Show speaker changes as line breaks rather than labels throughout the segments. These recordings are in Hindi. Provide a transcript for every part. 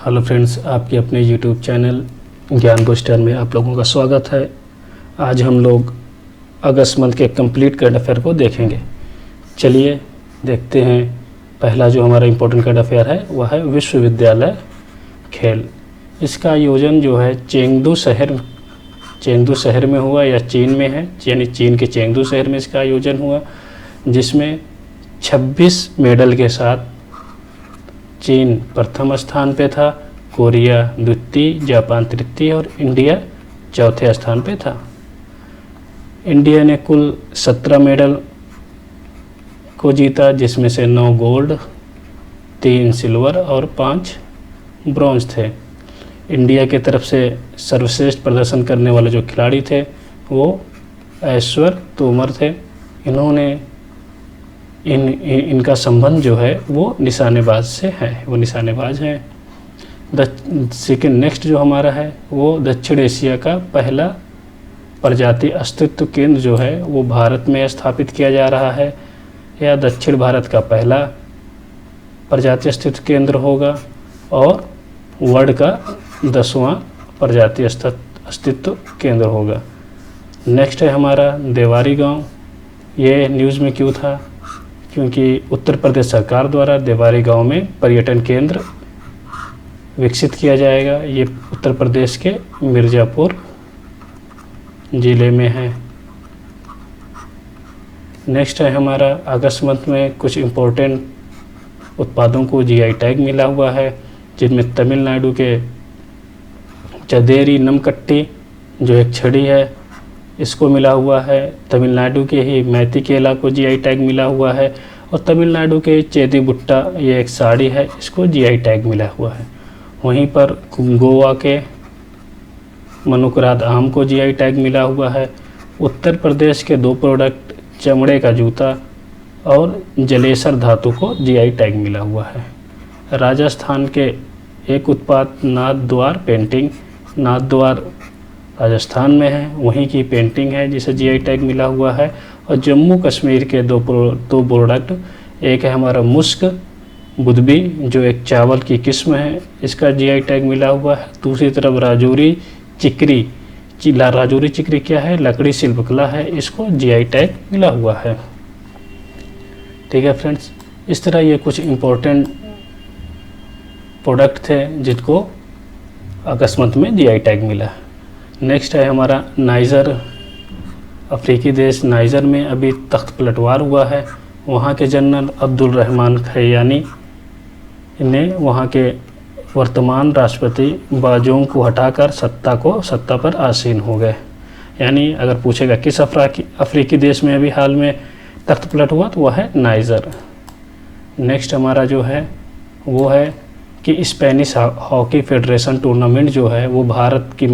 हेलो फ्रेंड्स, आपके अपने यूट्यूब चैनल ज्ञान बूस्टर में आप लोगों का स्वागत है। आज हम लोग अगस्त मंथ के कंप्लीट करंट अफेयर को देखेंगे। चलिए देखते हैं। पहला जो हमारा इम्पोर्टेंट करंट अफेयर है वह है विश्वविद्यालय खेल। इसका आयोजन जो है चेंगदू शहर में हुआ या चीन में है, यानी चीन के चेंगदू शहर में इसका आयोजन हुआ, जिसमें 26 मेडल के साथ चीन प्रथम स्थान पे था, कोरिया द्वितीय, जापान तृतीय और इंडिया चौथे स्थान पे था। इंडिया ने कुल 17 मेडल को जीता, जिसमें से 9 गोल्ड, 3 सिल्वर और 5 ब्रॉन्ज थे। इंडिया की तरफ से सर्वश्रेष्ठ प्रदर्शन करने वाले जो खिलाड़ी थे वो ऐश्वर्य तोमर थे। इन्होंने इनका संबंध जो है वो निशानेबाज से है, वो निशानेबाज हैं। नेक्स्ट जो हमारा है वो दक्षिण एशिया का पहला प्रजाति अस्तित्व केंद्र जो है वो भारत में स्थापित किया जा रहा है, या दक्षिण भारत का पहला प्रजाति अस्तित्व केंद्र होगा और वर्ल्ड का 10वां प्रजाति अस्तित्व केंद्र होगा। नेक्स्ट है हमारा देवारी गांव। ये न्यूज़ में क्यों था? क्योंकि उत्तर प्रदेश सरकार द्वारा देवारी गांव में पर्यटन केंद्र विकसित किया जाएगा। ये उत्तर प्रदेश के मिर्ज़ापुर ज़िले में है। नेक्स्ट है हमारा अगस्त मंथ में कुछ इम्पोर्टेंट उत्पादों को जीआई टैग मिला हुआ है, जिनमें तमिलनाडु के चदेरी नमकट्टी जो एक छड़ी है इसको मिला हुआ है। तमिलनाडु के ही मैती केला को जीआई टैग मिला हुआ है, और तमिलनाडु के चेदी बुट्टा ये एक साड़ी है, इसको जीआई टैग मिला हुआ है। वहीं पर गोवा के मनुकराद आम को जीआई टैग मिला हुआ है। उत्तर प्रदेश के 2 प्रोडक्ट चमड़े का जूता और जलेसर धातु को जीआई टैग मिला हुआ है। राजस्थान के एक उत्पाद नाथद्वार पेंटिंग, नाथद्वार राजस्थान में है, वहीं की पेंटिंग है जिसे जीआई टैग मिला हुआ है। और जम्मू कश्मीर के 2 प्रोडक्ट, एक है हमारा मुस्क बुदबी जो एक चावल की किस्म है, इसका जीआई टैग मिला हुआ है। दूसरी तरफ राजौरी चिकरी क्या है? लकड़ी शिल्पकला है, इसको जीआई टैग मिला हुआ है। ठीक है फ्रेंड्स, इस तरह ये कुछ इम्पोर्टेंट प्रोडक्ट थे जिनको अगस्त मंथ में जीआई टैग मिला है। नेक्स्ट है हमारा नाइजर। अफ्रीकी देश नाइजर में अभी तख्त पलटवार हुआ है। वहाँ के जनरल अब्दुल रहमान खयानी ने वहाँ के वर्तमान राष्ट्रपति बाजोंग को हटाकर सत्ता पर आसीन हो गए। यानी अगर पूछेगा किस अफ्रीकी देश में अभी हाल में तख्त पलट हुआ तो वह है नाइजर। नेक्स्ट हमारा जो है वो है कि स्पेनिश हॉकी फेडरेशन टूर्नामेंट जो है वो भारत की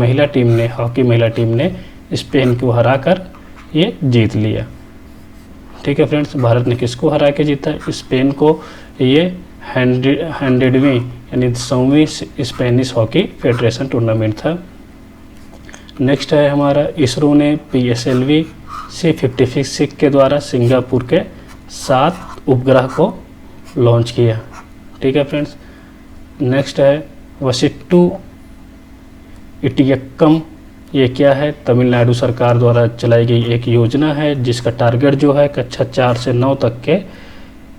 हॉकी महिला टीम ने स्पेन को हराकर ये जीत लिया। ठीक है फ्रेंड्स, भारत ने किसको हरा के जीता? स्पेन को। ये 100वीं यानी 100वीं स्पेनिश हॉकी फेडरेशन टूर्नामेंट था। नेक्स्ट है हमारा इसरो ने PSLV C56 के द्वारा सिंगापुर के 7 उपग्रह को लॉन्च किया। ठीक है फ्रेंड्स। नेक्स्ट है वशिट्टू इटियक्कम। ये क्या है? तमिलनाडु सरकार द्वारा चलाई गई एक योजना है जिसका टारगेट जो है कक्षा 4 से 9 तक के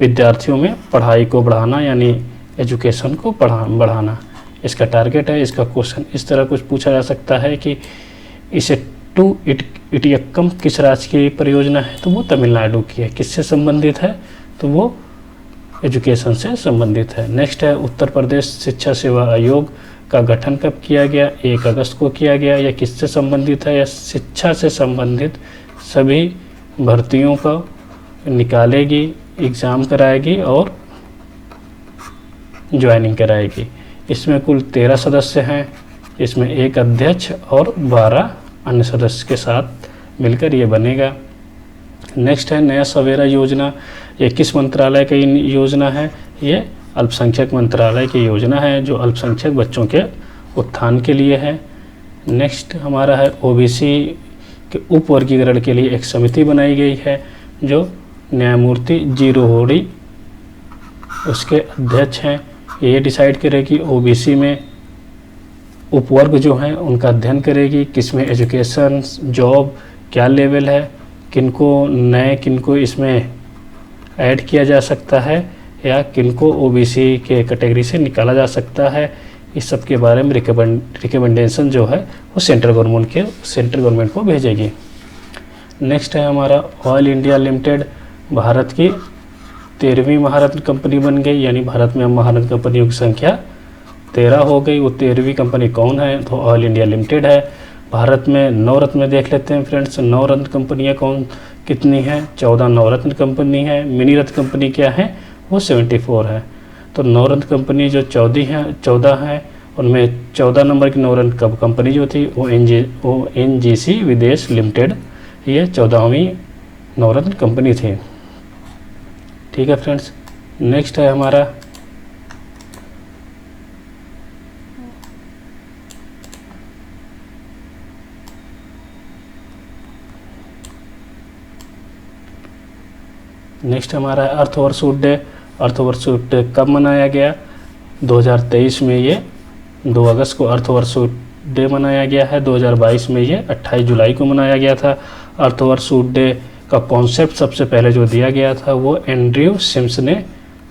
विद्यार्थियों में पढ़ाई को बढ़ाना, यानी एजुकेशन को बढ़ाना इसका टारगेट है। इसका क्वेश्चन इस तरह कुछ पूछा जा सकता है कि इसेट्टू इटियक्कम किस राज्य की परियोजना है? तो वो तमिलनाडु की है। किससे संबंधित है? तो वो एजुकेशन से संबंधित है। नेक्स्ट है उत्तर प्रदेश शिक्षा सेवा आयोग का गठन कब किया गया? 1 अगस्त को किया गया। यह किससे संबंधित है? यह शिक्षा से संबंधित सभी भर्तियों को निकालेगी, एग्ज़ाम कराएगी और ज्वाइनिंग कराएगी। इसमें कुल 13 सदस्य हैं, इसमें 1 अध्यक्ष और 12 अन्य सदस्य के साथ मिलकर ये बनेगा। नेक्स्ट है नया सवेरा योजना। ये किस मंत्रालय की योजना है? ये अल्पसंख्यक मंत्रालय की योजना है जो अल्पसंख्यक बच्चों के उत्थान के लिए है। नेक्स्ट हमारा है OBC के उप वर्गीकरण के लिए एक समिति बनाई गई है जो न्यायमूर्ति जी रोहड़ी उसके अध्यक्ष हैं। ये डिसाइड करेगी ओबीसी में उपवर्ग जो हैं उनका अध्ययन करेगी, किसमें एजुकेशन, जॉब क्या लेवल है, किनको इसमें ऐड किया जा सकता है या किनको ओबीसी के कैटेगरी से निकाला जा सकता है। इस सब के बारे में रिकमेंडेशन जो है वो सेंट्रल गवर्नमेंट को भेजेगी। नेक्स्ट है हमारा ऑयल इंडिया लिमिटेड, भारत की 13वीं महारत्न कंपनी बन गई, यानी भारत में अब महारत्न कंपनियों की संख्या 13 हो गई। वो 13वीं कंपनी कौन है, तो ऑयल इंडिया लिमिटेड है। भारत में नवरत्न देख लेते हैं फ्रेंड्स, नवरत्न कंपनियां कितनी हैं, 14 नवरत्न कंपनी है। मिनी रत्न कंपनी क्या है, वो 74 है। तो नवरत्न कंपनी जो 14 हैं उनमें 14 नंबर की नवरत्न कंपनी जो थी वो एनजीसी विदेश लिमिटेड, ये 14वीं नवरत्न कंपनी थी। ठीक है फ्रेंड्स, नेक्स्ट है हमारा अर्थवर्षुट डे। अर्थवर्षुट डे कब मनाया गया, 2023 में ये 2 अगस्त को अर्थवर्षुट डे मनाया गया है। 2022 में ये 28 जुलाई को मनाया गया था। अर्थवर्षुट डे का कॉन्सेप्ट सबसे पहले जो दिया गया था वो एंड्रयू सिम्स ने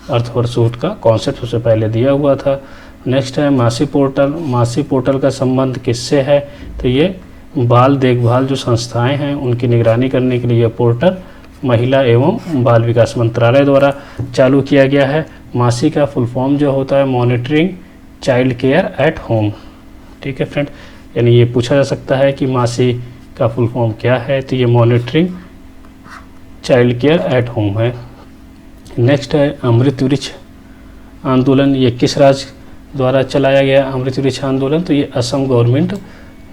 अर्थवर्षुट का कॉन्सेप्ट सबसे पहले दिया हुआ था। नेक्स्ट है मासी पोर्टल। मासी पोर्टल का संबंध किससे है, तो ये बाल देखभाल जो संस्थाएं हैं उनकी निगरानी करने के लिए ये पोर्टल महिला एवं बाल विकास मंत्रालय द्वारा चालू किया गया है। मासी का फुल फॉर्म जो होता है monitoring child care at home. ठीक है फ्रेंड, यानी ये पूछा जा सकता है कि मासी का फुल फॉर्म क्या है, तो ये monitoring child care at home है। नेक्स्ट है अमृत वृक्ष आंदोलन। ये किस राज्य द्वारा चलाया गया अमृत वृक्ष आंदोलन, तो ये असम गवर्नमेंट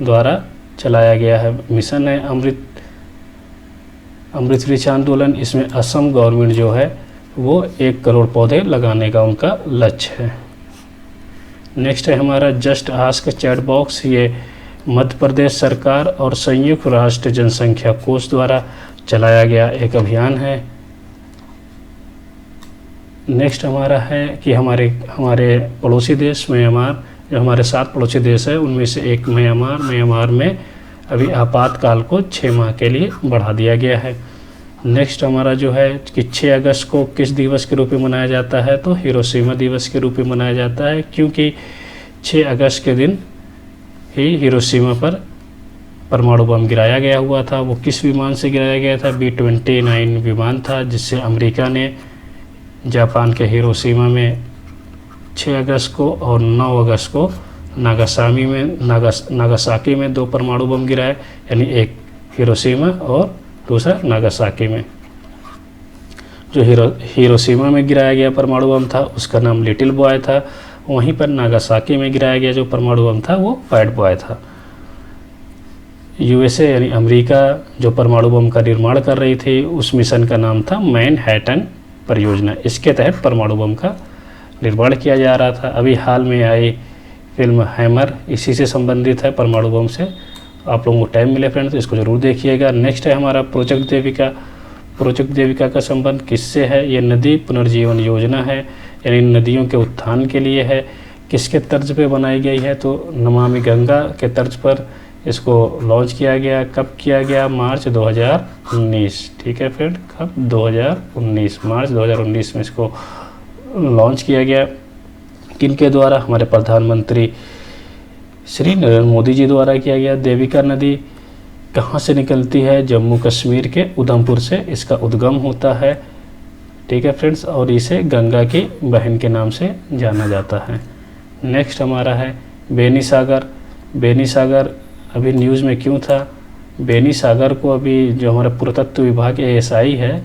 द्वारा चलाया गया है मिशन है अमृत वृक्ष आंदोलन। इसमें असम गवर्नमेंट जो है वो 1 करोड़ पौधे लगाने का उनका लक्ष्य है। नेक्स्ट है हमारा जस्ट आस्क चैट बॉक्स। ये मध्य प्रदेश सरकार और संयुक्त राष्ट्र जनसंख्या कोष द्वारा चलाया गया एक अभियान है। नेक्स्ट हमारा है कि हमारे पड़ोसी देश म्यांमार, जो हमारे 7 पड़ोसी देश है उनमें से एक म्यांमार में अभी आपातकाल को 6 माह के लिए बढ़ा दिया गया है। नेक्स्ट हमारा जो है कि 6 अगस्त को किस दिवस के रूप में मनाया जाता है, तो हिरोशिमा दिवस के रूप में मनाया जाता है, क्योंकि 6 अगस्त के दिन ही हिरोशिमा पर परमाणु बम गिराया गया हुआ था। वो किस विमान से गिराया गया था, B-29 विमान था, जिससे अमेरिका ने जापान के हिरोशिमा में 6 अगस्त को और 9 अगस्त को नागासाकी में 2 परमाणु बम गिराए, यानी एक हिरोशिमा और दूसरा नागासाकी में। जो हिरोशिमा में गिराया गया परमाणु बम था उसका नाम लिटिल बॉय था, वहीं पर नागासाकी में गिराया गया जो परमाणु बम था वो पैड बॉय था। यूएसए यानी अमेरिका जो परमाणु बम का निर्माण कर रही थी उस मिशन का नाम था मैनहट्टन परियोजना। इसके तहत परमाणु बम का निर्माण किया जा रहा था। अभी हाल में आई फिल्म हैमर इसी से संबंधित है, परमाणु बम से। आप लोगों को टाइम मिले फ्रेंड्स तो इसको ज़रूर देखिएगा। नेक्स्ट है हमारा प्रोजेक्ट देविका। प्रोजेक्ट देविका का संबंध किससे है, ये नदी पुनर्जीवन योजना है, यानी नदियों के उत्थान के लिए है। किसके तर्ज पे बनाई गई है, तो नमामि गंगा के तर्ज पर इसको लॉन्च किया गया। कब किया गया, मार्च 2019। ठीक है फ्रेंड, कब 2019 मार्च 2019 में इसको लॉन्च किया गया। किनके द्वारा, हमारे प्रधानमंत्री श्री नरेंद्र मोदी जी द्वारा किया गया। देविका नदी कहाँ से निकलती है, जम्मू कश्मीर के उधमपुर से इसका उद्गम होता है। ठीक है फ्रेंड्स, और इसे गंगा की बहन के नाम से जाना जाता है। नेक्स्ट हमारा है बेनी सागर। बेनी सागर अभी न्यूज़ में क्यों था, बेनी सागर को अभी जो हमारा पुरातत्व विभाग ASI है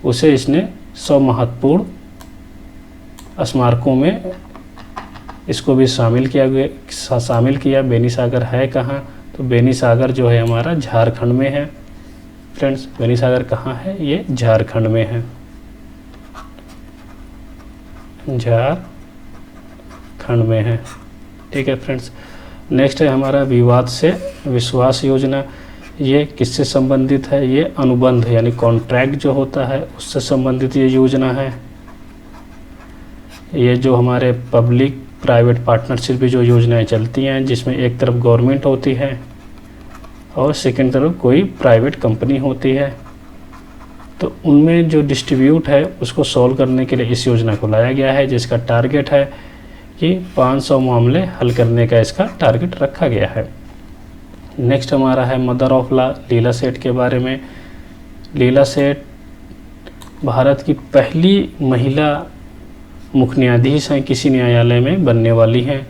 उसे इसने 100 महत्वपूर्ण स्मारकों में इसको भी शामिल किया। बेनी सागर है कहाँ, तो बेनी सागर जो है हमारा झारखंड में है। फ्रेंड्स, बेनी सागर कहाँ है, ये झारखंड में है, झारखंड में है। ठीक है फ्रेंड्स, नेक्स्ट है हमारा विवाद से विश्वास योजना। ये किससे संबंधित है, ये अनुबंध यानी कॉन्ट्रैक्ट जो होता है उससे संबंधित ये योजना है। ये जो हमारे पब्लिक प्राइवेट पार्टनरशिप भी जो योजनाएं चलती हैं, जिसमें एक तरफ गवर्नमेंट होती है और सेकंड तरफ कोई प्राइवेट कंपनी होती है, तो उनमें जो डिस्ट्रीब्यूट है उसको सॉल्व करने के लिए इस योजना को लाया गया है, जिसका टारगेट है कि 500 मामले हल करने का इसका टारगेट रखा गया है। नेक्स्ट हमारा है मदर ऑफ लॉ लीला सेठ के बारे में। लीला सेठ भारत की पहली महिला मुख्य न्यायाधीश हैं, किसी न्यायालय में बनने वाली हैं।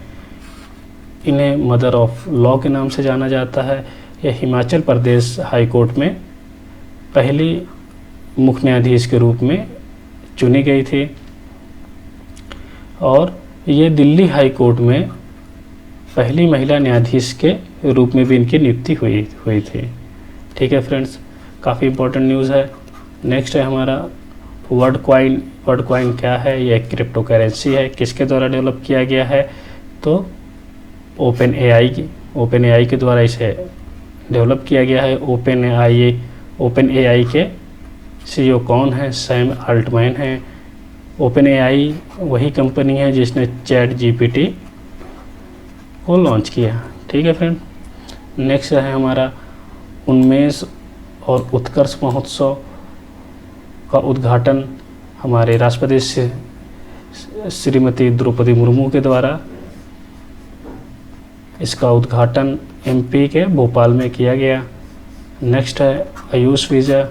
इन्हें मदर ऑफ लॉ के नाम से जाना जाता है। यह हिमाचल प्रदेश हाई कोर्ट में पहली मुख्य न्यायाधीश के रूप में चुनी गई थी और ये दिल्ली हाई कोर्ट में पहली महिला न्यायाधीश के रूप में भी इनकी नियुक्ति हुई थी। ठीक है फ्रेंड्स, काफ़ी इंपॉर्टेंट न्यूज़ है। नेक्स्ट है हमारा वर्ड कॉइन। वर्ड कॉइन क्या है? ये एक क्रिप्टो करेंसी है। किसके द्वारा डेवलप किया गया है? तो ओपन एआई के द्वारा इसे डेवलप किया गया है। ओपन एआई के सीईओ कौन है? सैम अल्टमैन है। ओपन एआई वही कंपनी है जिसने चैट जीपीटी को लॉन्च किया। ठीक है फ्रेंड। नेक्स्ट है हमारा उन्मेष और उत्कर्ष महोत्सव का उद्घाटन हमारे राष्ट्रपति श्रीमती द्रौपदी मुर्मू के द्वारा इसका उद्घाटन एमपी के भोपाल में किया गया। नेक्स्ट है आयुष वीज़ा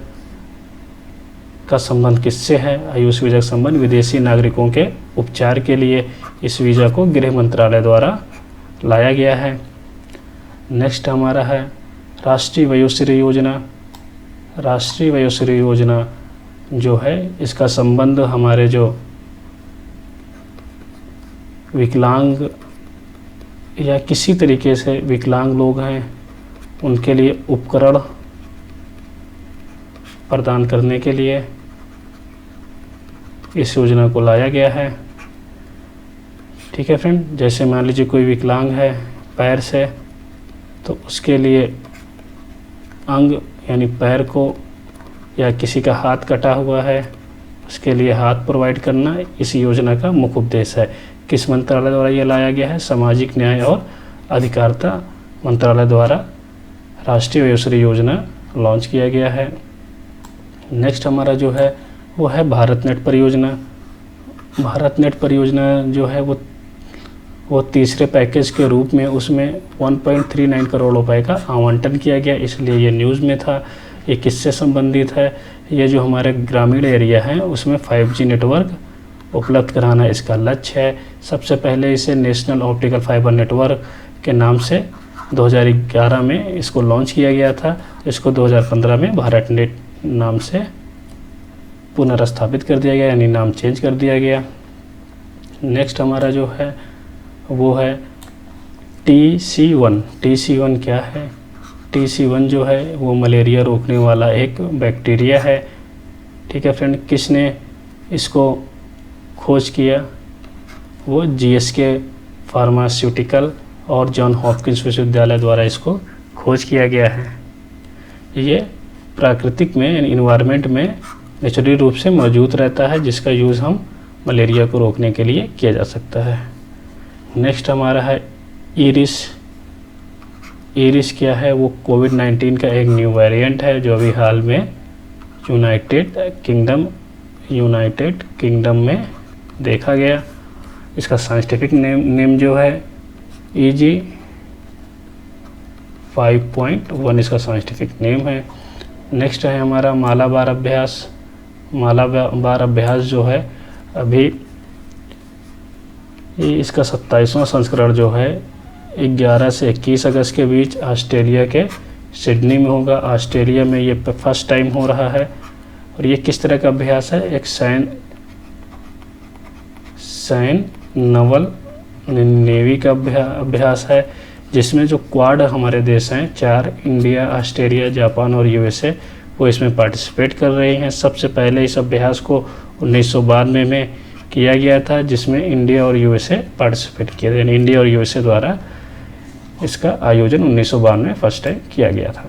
का संबंध किससे है? आयुष वीज़ा का संबंध विदेशी नागरिकों के उपचार के लिए इस वीज़ा को गृह मंत्रालय द्वारा लाया गया है। नेक्स्ट हमारा है राष्ट्रीय वयोश्री योजना। राष्ट्रीय वयोश्री योजना जो है इसका संबंध हमारे जो विकलांग या किसी तरीके से विकलांग लोग हैं उनके लिए उपकरण प्रदान करने के लिए इस योजना को लाया गया है। ठीक है फ्रेंड, जैसे मान लीजिए कोई विकलांग है पैर से, तो उसके लिए अंग यानी पैर को, या किसी का हाथ कटा हुआ है उसके लिए हाथ प्रोवाइड करना इस योजना का मुख्य उद्देश्य है। किस मंत्रालय द्वारा ये लाया गया है? सामाजिक न्याय और अधिकारिता मंत्रालय द्वारा राष्ट्रीय वयोश्री योजना लॉन्च किया गया है। नेक्स्ट हमारा जो है वो है भारत नेट परियोजना। भारत नेट परियोजना जो है वो तीसरे पैकेज के रूप में उसमें 1.39 करोड़ रुपए का आवंटन किया गया, इसलिए ये न्यूज़ में था। ये किससे संबंधित है? ये जो हमारे ग्रामीण एरिया हैं उसमें 5G नेटवर्क उपलब्ध कराना इसका लक्ष्य है। सबसे पहले इसे नेशनल ऑप्टिकल फाइबर नेटवर्क के नाम से 2011 में इसको लॉन्च किया गया था। इसको 2015 में भारत नेट नाम से पुनर्स्थापित कर दिया गया, यानी नाम चेंज कर दिया गया। नेक्स्ट हमारा जो है वो है TC1। TC1 क्या है? TC1 जो है वो मलेरिया रोकने वाला एक बैक्टीरिया है। ठीक है फ्रेंड, किसने इसको खोज किया? वो GSK फार्मास्यूटिकल और जॉन हॉपकिंस विश्वविद्यालय द्वारा इसको खोज किया गया है। ये प्राकृतिक में यानी इन्वायरमेंट में नेचुरली रूप से मौजूद रहता है, जिसका यूज़ हम मलेरिया को रोकने के लिए किया जा सकता है। नेक्स्ट हमारा है ईरिस। ईरिस क्या है? वो कोविड-19 का एक न्यू वेरिएंट है जो अभी हाल में यूनाइटेड किंगडम में देखा गया। इसका साइंटिफिक नेम जो है EG 5.1 इसका साइंटिफिक नेम है। नेक्स्ट है हमारा मालाबार अभ्यास। मालाबार अभ्यास जो है अभी इसका 27वां संस्करण जो है 11 से 21 अगस्त के बीच ऑस्ट्रेलिया के सिडनी में होगा। ऑस्ट्रेलिया में ये फर्स्ट टाइम हो रहा है। और ये किस तरह का अभ्यास है? एक सैन्य नवल नेवी का अभ्यास है, जिसमें जो क्वाड हमारे देश हैं 4 इंडिया, ऑस्ट्रेलिया, जापान और USA वो इसमें पार्टिसिपेट कर रहे हैं। सबसे पहले इस अभ्यास को 1992 में किया गया था, जिसमें इंडिया और USA पार्टिसिपेट किया था, यानी इंडिया और USA द्वारा इसका आयोजन 1992 में फर्स्ट टाइम किया गया था।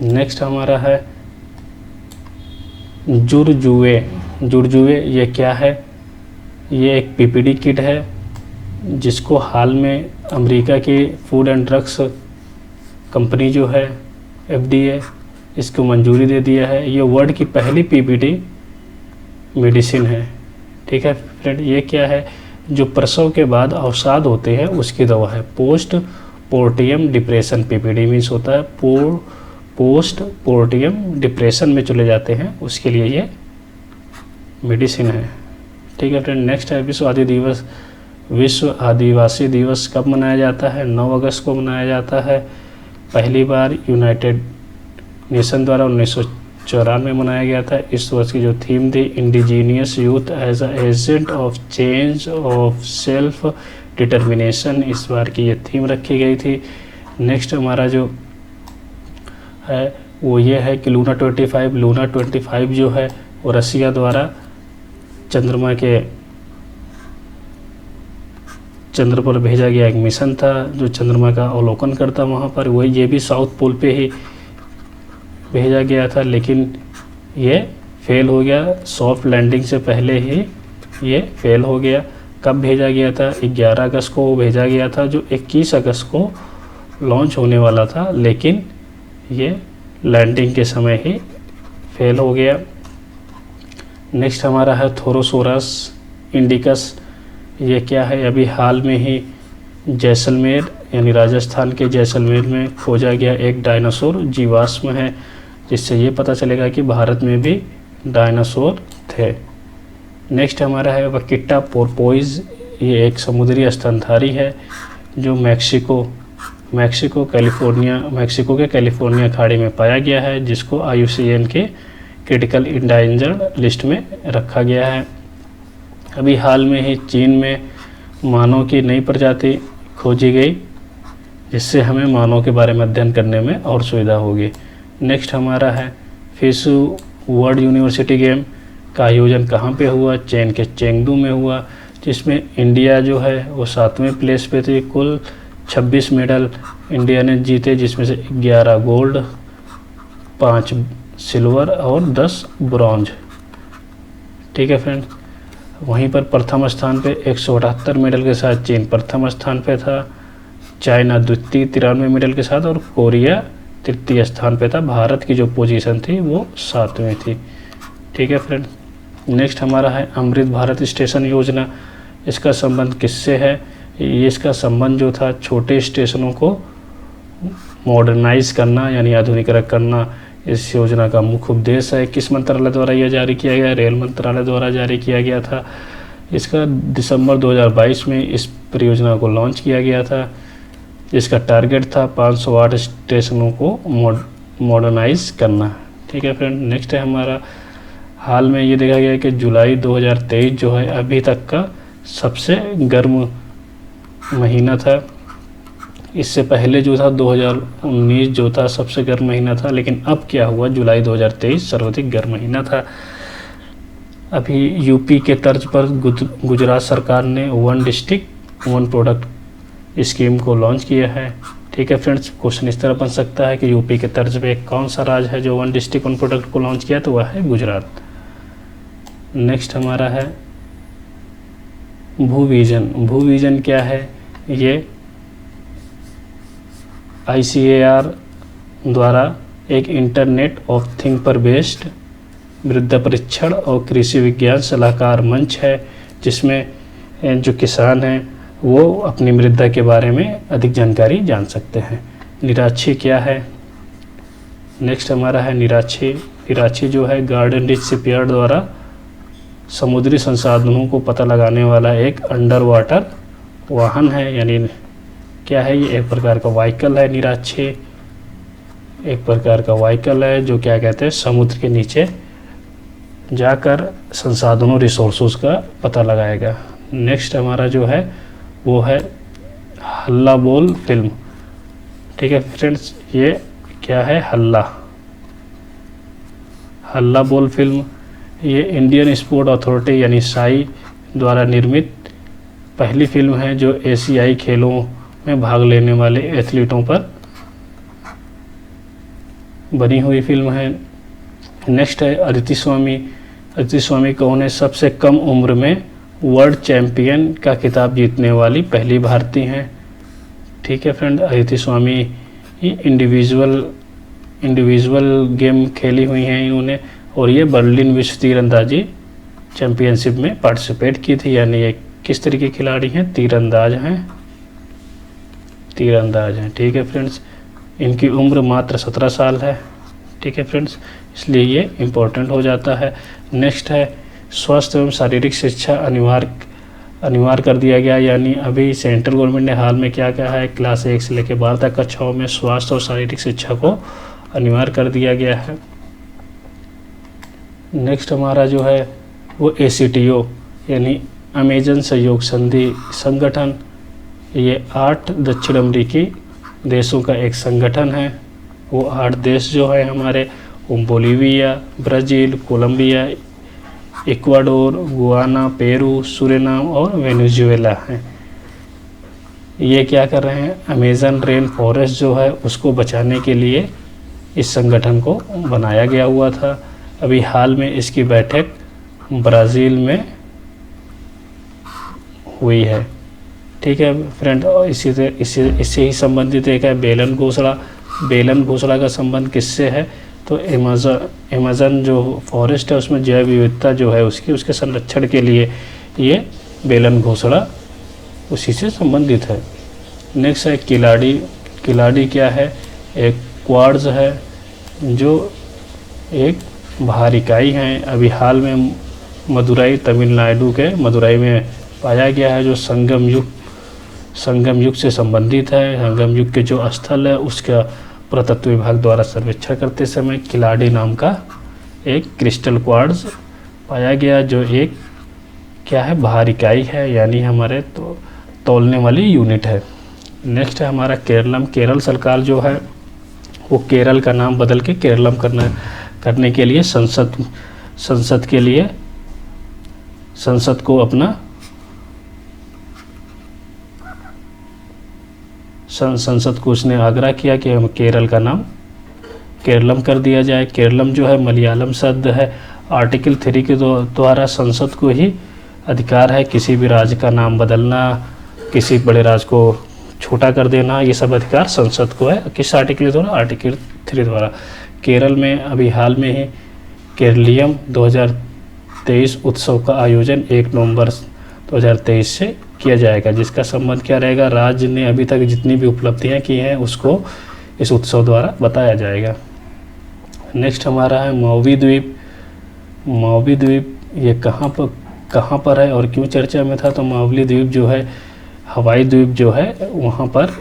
नेक्स्ट हमारा है जुरजुए। जुरजुए ये क्या है? ये एक पीपीडी किट है जिसको हाल में अमेरिका की फूड एंड ड्रग्स कंपनी जो है FDA इसको मंजूरी दे दिया है। ये वर्ल्ड की पहली पीपीडी मेडिसिन है। ठीक है फ्रेंड, ये क्या है, जो प्रसव के बाद अवसाद होते हैं उसकी दवा है। पोस्ट पोर्टियम डिप्रेशन पीपीडी मीन्स होता है पोस्ट पोर्टियम डिप्रेशन में चले जाते हैं उसके लिए ये मेडिसिन है। ठीक है फ्रेंड, नेक्स्ट है विश्व आदिवासी दिवस कब मनाया जाता है? 9 अगस्त को मनाया जाता है। पहली बार यूनाइटेड नेशन द्वारा 1994 में मनाया गया था। इस वर्ष की जो थीम थी indigenous youth as a agent of change of self determination, इस बार की ये थीम रखी गई थी। नेक्स्ट हमारा जो है वो ये है कि लूना 25 जो है वो रसिया द्वारा चंद्र पर भेजा गया एक मिशन था जो चंद्रमा का अवलोकन करता वहाँ पर। वही ये भी साउथ पोल पे ही भेजा गया था, लेकिन ये फेल हो गया। सॉफ्ट लैंडिंग से पहले ही ये फेल हो गया। कब भेजा गया था? 11 अगस्त को भेजा गया था, जो 21 अगस्त को लॉन्च होने वाला था, लेकिन ये लैंडिंग के समय ही फेल हो गया। नेक्स्ट हमारा है थोरोसोरस इंडिकस। ये क्या है, अभी हाल में ही जैसलमेर यानी राजस्थान के जैसलमेर में खोजा गया एक डायनासोर जीवाश्म है, जिससे ये पता चलेगा कि भारत में भी डायनासोर थे। नेक्स्ट हमारा है वकिट्टा पोर्पोइज। ये एक समुद्री स्तनधारी है जो मेक्सिको के कैलिफोर्निया खाड़ी में पाया गया है, जिसको IUCN के क्रिटिकल इंडेंजर्ड लिस्ट में रखा गया है। अभी हाल में ही चीन में मानव की नई प्रजाति खोजी गई, जिससे हमें मानव के बारे में अध्ययन करने में और सुविधा होगी। नेक्स्ट हमारा है फिशु वर्ल्ड यूनिवर्सिटी गेम का आयोजन कहाँ पे हुआ? चीन के चेंगडू में हुआ, जिसमें इंडिया जो है वो 7वें प्लेस पे थी। कुल 26 मेडल इंडिया ने जीते, जिसमें से 11 गोल्ड, 5 सिल्वर और 10 ब्रॉन्ज। ठीक है फ्रेंड, वहीं पर प्रथम स्थान पे 178 मेडल के साथ चीन प्रथम स्थान पे था, चाइना द्वितीय 93 मेडल के साथ और कोरिया तृतीय स्थान पे था। भारत की जो पोजीशन थी वो 7वें थी। ठीक है फ्रेंड, नेक्स्ट हमारा है अमृत भारत स्टेशन योजना। इसका संबंध किससे है? ये इसका संबंध जो था छोटे स्टेशनों को मॉडर्नाइज करना यानी आधुनिकीकरण करना, इस योजना का मुख्य उद्देश्य है। किस मंत्रालय द्वारा यह जारी किया गया? रेल मंत्रालय द्वारा जारी किया गया था। इसका दिसंबर 2022 में इस परियोजना को लॉन्च किया गया था। इसका टारगेट था 508 स्टेशनों को मॉडर्नाइज करना। ठीक है फ्रेंड, नेक्स्ट है हमारा हाल में ये देखा गया कि जुलाई 2023 जो है अभी तक का सबसे गर्म महीना था। इससे पहले जो था 2019 जो था सबसे गर्म महीना था, लेकिन अब क्या हुआ, जुलाई 2023 सर्वाधिक गर्म महीना था। अभी यूपी के तर्ज पर गुजरात सरकार ने 1 डिस्ट्रिक्ट 1 प्रोडक्ट स्कीम को लॉन्च किया है। ठीक है फ्रेंड्स, क्वेश्चन इस तरह बन सकता है कि यूपी के तर्ज पे कौन सा राज्य है जो 1 डिस्ट्रिक्ट 1 प्रोडक्ट को लॉन्च किया? तो वह है गुजरात। नेक्स्ट हमारा है भूविजन क्या है? ये ICAR द्वारा एक इंटरनेट ऑफ थिंग पर बेस्ड मृदा परीक्षण और कृषि विज्ञान सलाहकार मंच है, जिसमें जो किसान हैं वो अपनी मृदा के बारे में अधिक जानकारी जान सकते हैं। निराक्षी क्या है? नेक्स्ट हमारा है निराक्षी जो है गार्डन रिच शिपयार्ड द्वारा समुद्री संसाधनों को पता लगाने वाला एक अंडर वाटर वाहन है। यानी क्या है, ये एक प्रकार का व्हीकल है। निराक्षी एक प्रकार का व्हीकल है जो क्या कहते हैं, समुद्र के नीचे जाकर संसाधनों रिसोर्सेज का पता लगाएगा। नेक्स्ट हमारा जो है वो है हल्ला बोल फिल्म। ठीक है फ्रेंड्स, ये क्या है, हल्ला बोल फिल्म। ये इंडियन स्पोर्ट अथॉरिटी यानी साई द्वारा निर्मित पहली फिल्म है जो एशियाई खेलों में भाग लेने वाले एथलीटों पर बनी हुई फिल्म है। नेक्स्ट है अदिति स्वामी कौन है? सबसे कम उम्र में वर्ल्ड चैम्पियन का खिताब जीतने वाली पहली भारतीय हैं। ठीक है फ्रेंड, अदिति स्वामी इंडिविजुअल गेम खेली हुई हैं इन्होंने, और ये बर्लिन विश्व तीरंदाजी चैम्पियनशिप में पार्टिसिपेट की थी। यानी ये किस तरह के खिलाड़ी हैं? तीरंदाज हैं। ठीक है फ्रेंड्स, इनकी उम्र मात्र 17 साल है। ठीक है फ्रेंड्स, इसलिए ये इम्पोर्टेंट हो जाता है। नेक्स्ट है स्वास्थ्य एवं शारीरिक शिक्षा अनिवार्य कर दिया गया। यानी अभी सेंट्रल गवर्नमेंट ने हाल में क्या कहा है, क्लास 1 से लेकर 12 तक कक्षाओं में स्वास्थ्य और शारीरिक शिक्षा को अनिवार्य कर दिया गया है। नेक्स्ट हमारा जो है वो ACTO यानी अमेजन सहयोग संधि संगठन, ये 8 दक्षिण अमेरिकी देशों का एक संगठन है। वो 8 देश जो है हमारे, वो Bolivia, Brazil, Colombia, Ecuador, Guyana, Peru, Suriname और वेनेजुएला हैं। ये क्या कर रहे हैं, अमेज़न रेन फॉरेस्ट जो है उसको बचाने के लिए इस संगठन को बनाया गया हुआ था। अभी हाल में इसकी बैठक ब्राज़ील में हुई है। ठीक है फ्रेंड, और इससे ही संबंधित एक है बेलन घोषणा का संबंध किससे है? तो अमेज़न जो फॉरेस्ट है उसमें जैव विविधता जो है उसके संरक्षण के लिए ये बेलन घोषणा उसी से संबंधित है। नेक्स्ट है किलाड़ी क्या है? एक क्वाड्स है जो एक भार इकाई हैं। अभी हाल में मदुराई, तमिलनाडु के मदुराई में पाया गया है, जो संगम युग से संबंधित है। संगम युग के जो स्थल है उसका पुरातत्व विभाग द्वारा सर्वेक्षण करते समय किलाड़ी नाम का एक क्रिस्टल क्वार्ट्ज पाया गया, जो एक क्या है, भार इकाई है, यानी हमारे तौलने वाली यूनिट है। नेक्स्ट है हमारा केरलम। केरल सरकार जो है वो केरल का नाम बदल के केरलम करने के लिए संसद को अपना संसद को उसने आग्रह किया कि हम केरल का नाम केरलम कर दिया जाए। केरलम जो है मलयालम शब्द है। आर्टिकल 3 के द्वारा संसद को ही अधिकार है किसी भी राज्य का नाम बदलना, किसी बड़े राज्य को छोटा कर देना, ये सब अधिकार संसद को है। किस आर्टिकल द्वारा? आर्टिकल 3 द्वारा। केरल में अभी हाल में ही केरलियम 2023 उत्सव का आयोजन 1 नवंबर 2023 से किया जाएगा, जिसका संबंध क्या रहेगा? राज्य ने अभी तक जितनी भी उपलब्धियां की हैं उसको इस उत्सव द्वारा बताया जाएगा। नेक्स्ट हमारा है माउवी द्वीप। माउवी द्वीप ये कहाँ पर है और क्यों चर्चा में था? तो माउवी द्वीप जो है हवाई द्वीप जो है वहाँ पर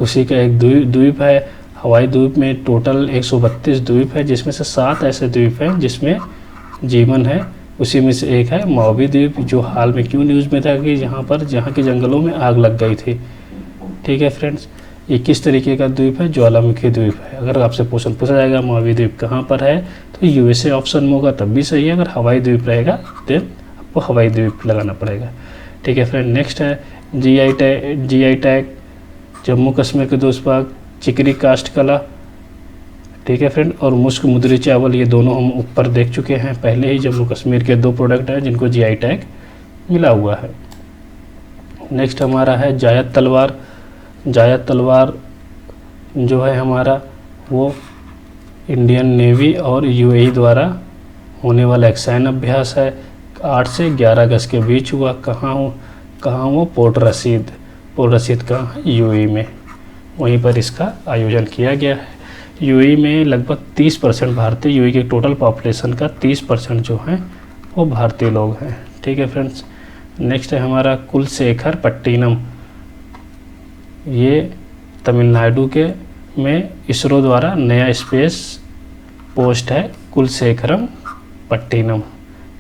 उसी का एक द्वीप है। हवाई द्वीप में टोटल 132 द्वीप है, जिसमें से 7 ऐसे द्वीप हैं जिसमें जीवन है। उसी में से एक है माउवी द्वीप, जो हाल में क्यों न्यूज़ में था कि जहाँ के जंगलों में आग लग गई थी। ठीक है फ्रेंड्स, ये किस तरीके का द्वीप है? ज्वालामुखी द्वीप है। अगर आपसे पूछा जाएगा माउवी द्वीप कहाँ पर है, तो USA ऑप्शन में होगा तब भी सही है। अगर हवाई द्वीप रहेगा तो आपको हवाई द्वीप लगाना पड़ेगा। ठीक है फ्रेंड, नेक्स्ट है GI टैग। जम्मू कश्मीर के 2 भाग, चिकनी कास्ट कला। ठीक है फ्रेंड, और मुश्क मुद्री चावल, ये दोनों हम ऊपर देख चुके हैं पहले ही। जम्मू कश्मीर के 2 प्रोडक्ट हैं जिनको GI टैग मिला हुआ है। नेक्स्ट हमारा है जायद तलवार। जायद तलवार जो है हमारा वो इंडियन नेवी और UAE द्वारा होने वाला एक सैन्य अभ्यास है। 8 से 11 अगस्त के बीच हुआ। कहाँ वो? पोर्ट रसीद कहाँ है? UAE में। वहीं पर इसका आयोजन किया गया है। UAE में लगभग 30% भारतीय, UAE के टोटल पॉपुलेशन का 30% जो हैं वो भारतीय लोग हैं। ठीक है फ्रेंड्स, नेक्स्ट है हमारा कुलशेखर पट्टिनम। ये तमिलनाडु के में इसरो द्वारा नया स्पेस पोस्ट है कुलशेखरम पट्टिनम।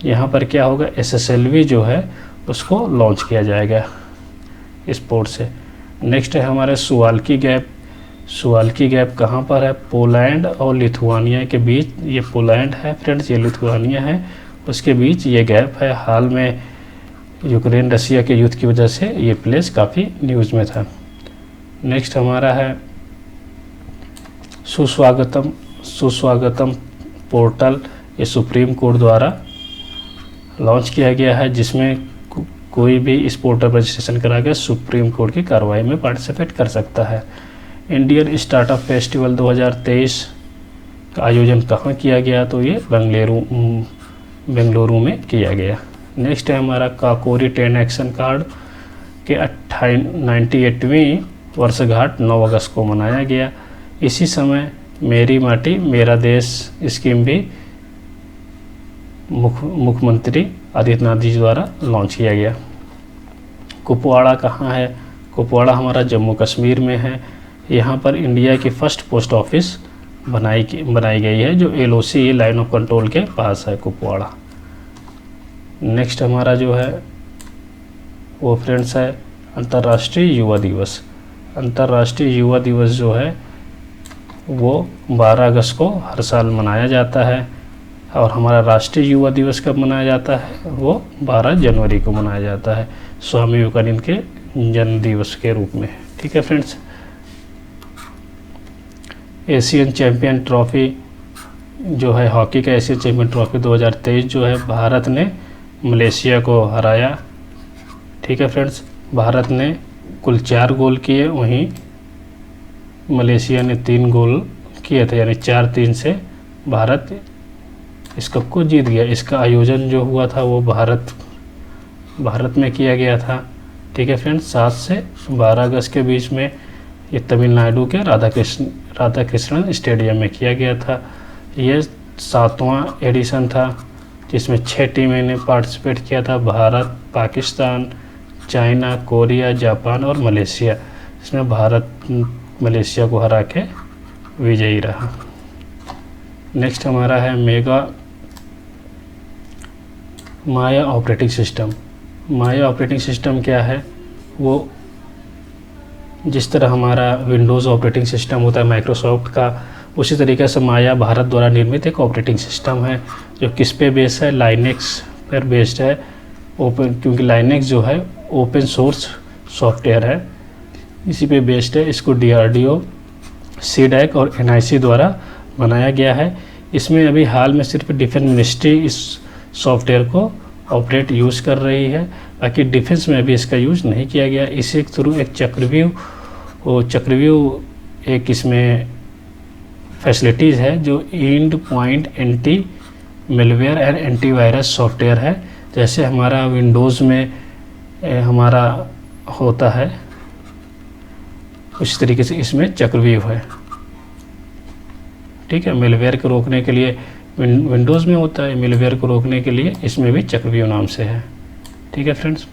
यहाँ पर क्या होगा? SSLV जो है उसको लॉन्च किया जाएगा इस पोर्ट से। नेक्स्ट है हमारे सुवाल्की गैप। सुवाल्की गैप कहाँ पर है? पोलैंड और लिथुआनिया के बीच। ये पोलैंड है फ्रेंड्स, ये लिथुआनिया है, उसके बीच ये गैप है। हाल में यूक्रेन रसिया के युद्ध की वजह से ये प्लेस काफ़ी न्यूज़ में था। नेक्स्ट हमारा है सुस्वागतम पोर्टल। ये सुप्रीम कोर्ट द्वारा लॉन्च किया गया है, जिसमें कोई भी इस पोर्टल पर रजिस्ट्रेशन करा के सुप्रीम कोर्ट की कार्रवाई में पार्टिसिपेट कर सकता है। इंडियन स्टार्टअप फेस्टिवल 2023 का आयोजन कहाँ किया गया, तो ये बेंगलुरु में किया गया। नेक्स्ट है हमारा काकोरी 10 एक्शन कार्ड के 98वीं वर्षगांठ 9 अगस्त को मनाया गया। इसी समय मेरी माटी मेरा देश स्कीम भी मुख्यमंत्री आदित्यनाथ जी द्वारा लॉन्च किया गया। कुपवाड़ा कहाँ है, कुपवाड़ा हमारा जम्मू कश्मीर में है। यहाँ पर इंडिया की फर्स्ट पोस्ट ऑफिस बनाई गई है, जो LOC लाइन ऑफ कंट्रोल के पास है कुपवाड़ा। नेक्स्ट हमारा जो है वो फ्रेंड्स है अंतर्राष्ट्रीय युवा दिवस। अंतर्राष्ट्रीय युवा दिवस जो है वो 12 अगस्त को हर साल मनाया जाता है, और हमारा राष्ट्रीय युवा दिवस कब मनाया जाता है, वो 12 जनवरी को मनाया जाता है, स्वामी विवेकानंद के जन्म दिवस के रूप में। ठीक है फ्रेंड्स। एशियन चैम्पियन ट्रॉफी जो है, हॉकी का एशियन चैम्पियन ट्रॉफी 2023 जो है भारत ने मलेशिया को हराया। ठीक है फ्रेंड्स, भारत ने कुल 4 गोल किए, वहीं मलेशिया ने 3 गोल किए थे, यानी 4-3 से भारत इस कप को जीत गया। इसका आयोजन जो हुआ था वो भारत में किया गया था। ठीक है फ्रेंड्स, 7 से 12 अगस्त के बीच में ये तमिलनाडु के राधा कृष्णन स्टेडियम में किया गया था। ये 7वां एडिशन था, जिसमें 6 टीमें ने पार्टिसिपेट किया था, Bharat, Pakistan, China, Korea, Japan और मलेशिया। इसमें भारत मलेशिया को हरा के विजयी रहा। नेक्स्ट हमारा है माया ऑपरेटिंग सिस्टम। माया ऑपरेटिंग सिस्टम क्या है, वो जिस तरह हमारा विंडोज़ ऑपरेटिंग सिस्टम होता है माइक्रोसॉफ्ट का, उसी तरीके से माया भारत द्वारा निर्मित एक ऑपरेटिंग सिस्टम है, जो किस पे बेस्ड है, लाइनेक्स पर बेस्ड है। क्योंकि लाइनेक्स जो है ओपन सोर्स सॉफ्टवेयर है, इसी पे बेस्ड है। इसको DRDO, CDAC और NIC द्वारा बनाया गया है। इसमें अभी हाल में सिर्फ डिफेंस मिनिस्ट्री इस सॉफ्टवेयर को ऑपरेट यूज़ कर रही है, बाकी डिफेंस में अभी इसका यूज़ नहीं किया गया। इसी के थ्रू एक चक्रव्यूह एक इसमें फैसिलिटीज़ है, जो and point anti malware and antivirus software है। जैसे हमारा विंडोज़ में हमारा होता है, उस तरीके से इसमें चक्रव्यूह है। ठीक है, मेलवेयर को रोकने के लिए विंडोज़ में होता है, मेलवेयर को रोकने के लिए इसमें भी चक्रव्यूह नाम से है। ठीक है फ्रेंड्स।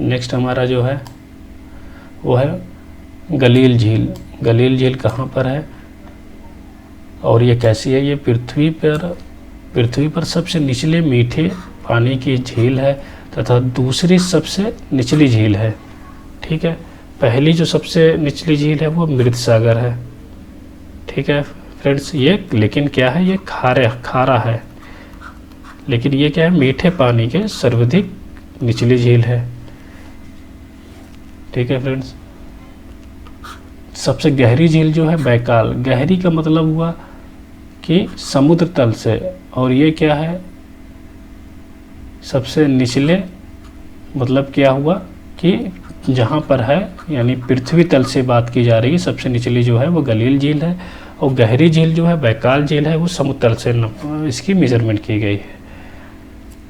नेक्स्ट हमारा जो है वो है गलील झील। गलील झील कहाँ पर है और ये कैसी है? ये पृथ्वी पर सबसे निचले मीठे पानी की झील है तथा दूसरी सबसे निचली झील है। ठीक है, पहली जो सबसे निचली झील है वो मृत सागर है। ठीक है फ्रेंड्स, ये लेकिन क्या है, ये खारा है, लेकिन ये क्या है, मीठे पानी के सर्वाधिक निचली झील है। ठीक है फ्रेंड्स, सबसे गहरी झील जो है बैकाल। गहरी का मतलब हुआ कि समुद्र तल से, और ये क्या है, सबसे निचले मतलब क्या हुआ कि जहाँ पर है, यानी पृथ्वी तल से बात की जा रही है, सबसे निचली जो है वो गलील झील है, और गहरी झील जो है बैकाल झील है, वो समुद्र तल से इसकी मेजरमेंट की गई है।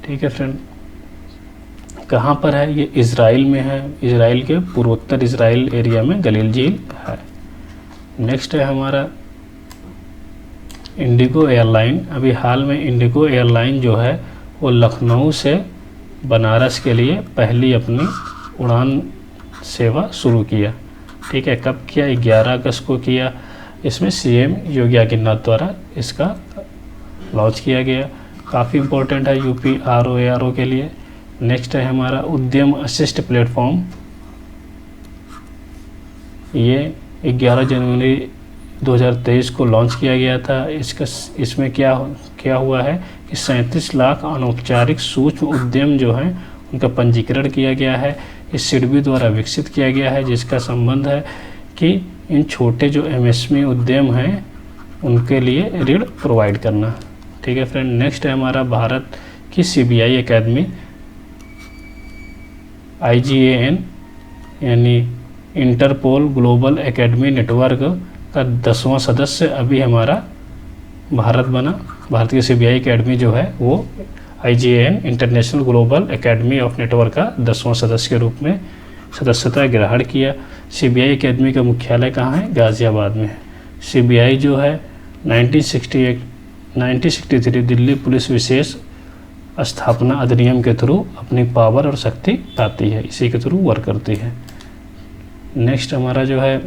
ठीक है फ्रेंड, कहाँ पर है? ये इज़राइल में है, इज़राइल के पूर्वोत्तर इज़राइल एरिया में गलील झील है। नेक्स्ट है हमारा इंडिगो एयरलाइन। अभी हाल में इंडिगो एयरलाइन जो है वो लखनऊ से बनारस के लिए पहली अपनी उड़ान सेवा शुरू किया। ठीक है, कब किया? 11 अगस्त को किया। इसमें CM योगी आदित्यनाथ द्वारा इसका लॉन्च किया गया। काफ़ी इम्पोर्टेंट है UP RO के लिए। नेक्स्ट है हमारा उद्यम असिस्ट प्लेटफॉर्म। ये 11 जनवरी 2023 को लॉन्च किया गया था। इसमें क्या हुआ है कि 37 लाख अनौपचारिक सूक्ष्म उद्यम जो हैं उनका पंजीकरण किया गया है। इस सिडबी द्वारा विकसित किया गया है, जिसका संबंध है कि इन छोटे जो MSME उद्यम हैं उनके लिए ऋण प्रोवाइड करना। ठीक है फ्रेंड, नेक्स्ट है हमारा भारत की CBI एकेडमी। IGAN यानी इंटरपोल ग्लोबल एकेडमी नेटवर्क का 10वां सदस्य अभी हमारा भारत बना। भारत की CBI एकेडमी जो है वो IGAN international global academy of network का 10वां सदस्य के रूप में सदस्यता ग्रहण किया। CBI एकेडमी का मुख्यालय कहाँ है? गाज़ियाबाद में है। CBI जो है 1963 दिल्ली पुलिस विशेष स्थापना अधिनियम के थ्रू अपनी पावर और शक्ति पाती है, इसी के थ्रू वर्क करती है। नेक्स्ट हमारा जो है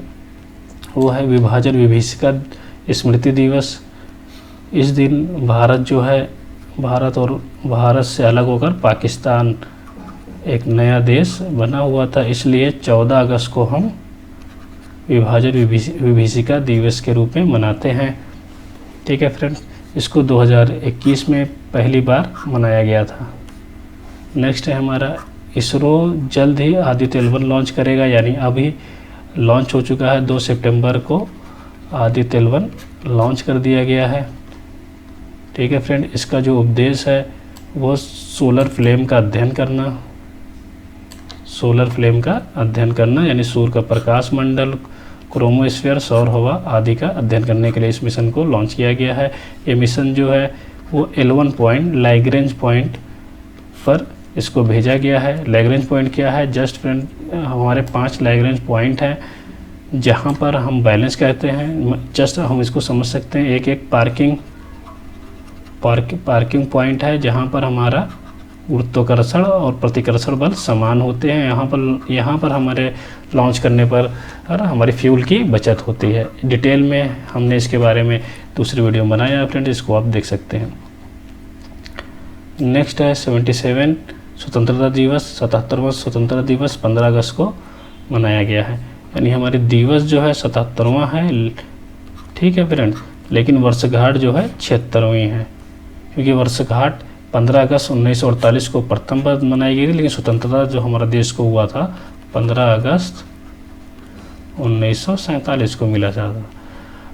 वो है विभाजन विभीषिका स्मृति दिवस। इस दिन भारत जो है, भारत से अलग होकर पाकिस्तान एक नया देश बना हुआ था, इसलिए 14 अगस्त को हम विभाजन विभीषिका दिवस के रूप में मनाते हैं। ठीक है फ्रेंड्स, इसको 2021 में पहली बार मनाया गया था। नेक्स्ट है हमारा इसरो जल्द ही आदित्य L1 लॉन्च करेगा, यानी अभी लॉन्च हो चुका है। 2 सितंबर को आदित्य L1 लॉन्च कर दिया गया है। ठीक है फ्रेंड, इसका जो उपदेश है वो सोलर फ्लेम का अध्ययन करना यानी सूर्य का प्रकाश मंडल, क्रोमोस्फीयर, सौर हवा आदि का अध्ययन करने के लिए इस मिशन को लॉन्च किया गया है। ये मिशन जो है वो L1 पॉइंट लैग्रेंज पॉइंट पर इसको भेजा गया है। लैग्रेंज पॉइंट क्या है? जस्ट फ्रेंड, हमारे 5 लैग्रेंज पॉइंट हैं जहाँ पर हम बैलेंस कहते हैं। जस्ट हम इसको समझ सकते हैं, एक पार्किंग पॉइंट है जहाँ पर हमारा गुरुत्वाकर्षण और प्रतिकर्षण बल समान होते हैं। यहाँ पर हमारे लॉन्च करने पर हमारी फ्यूल की बचत होती है। डिटेल में हमने इसके बारे में दूसरी वीडियो बनाया है फ्रेंड, इसको आप देख सकते हैं। नेक्स्ट है 77 स्वतंत्रता दिवस। 77वां स्वतंत्रता दिवस 15 अगस्त को मनाया गया है, यानी हमारे दिवस जो है 77वां है। ठीक है फ्रेंड, लेकिन वर्षगांठ जो है 76वीं है, क्योंकि वर्षगांठ 15 अगस्त 1948 को प्रथम बार मनाई गई थी, लेकिन स्वतंत्रता जो हमारा देश को हुआ था 15 अगस्त 1947 को मिला था।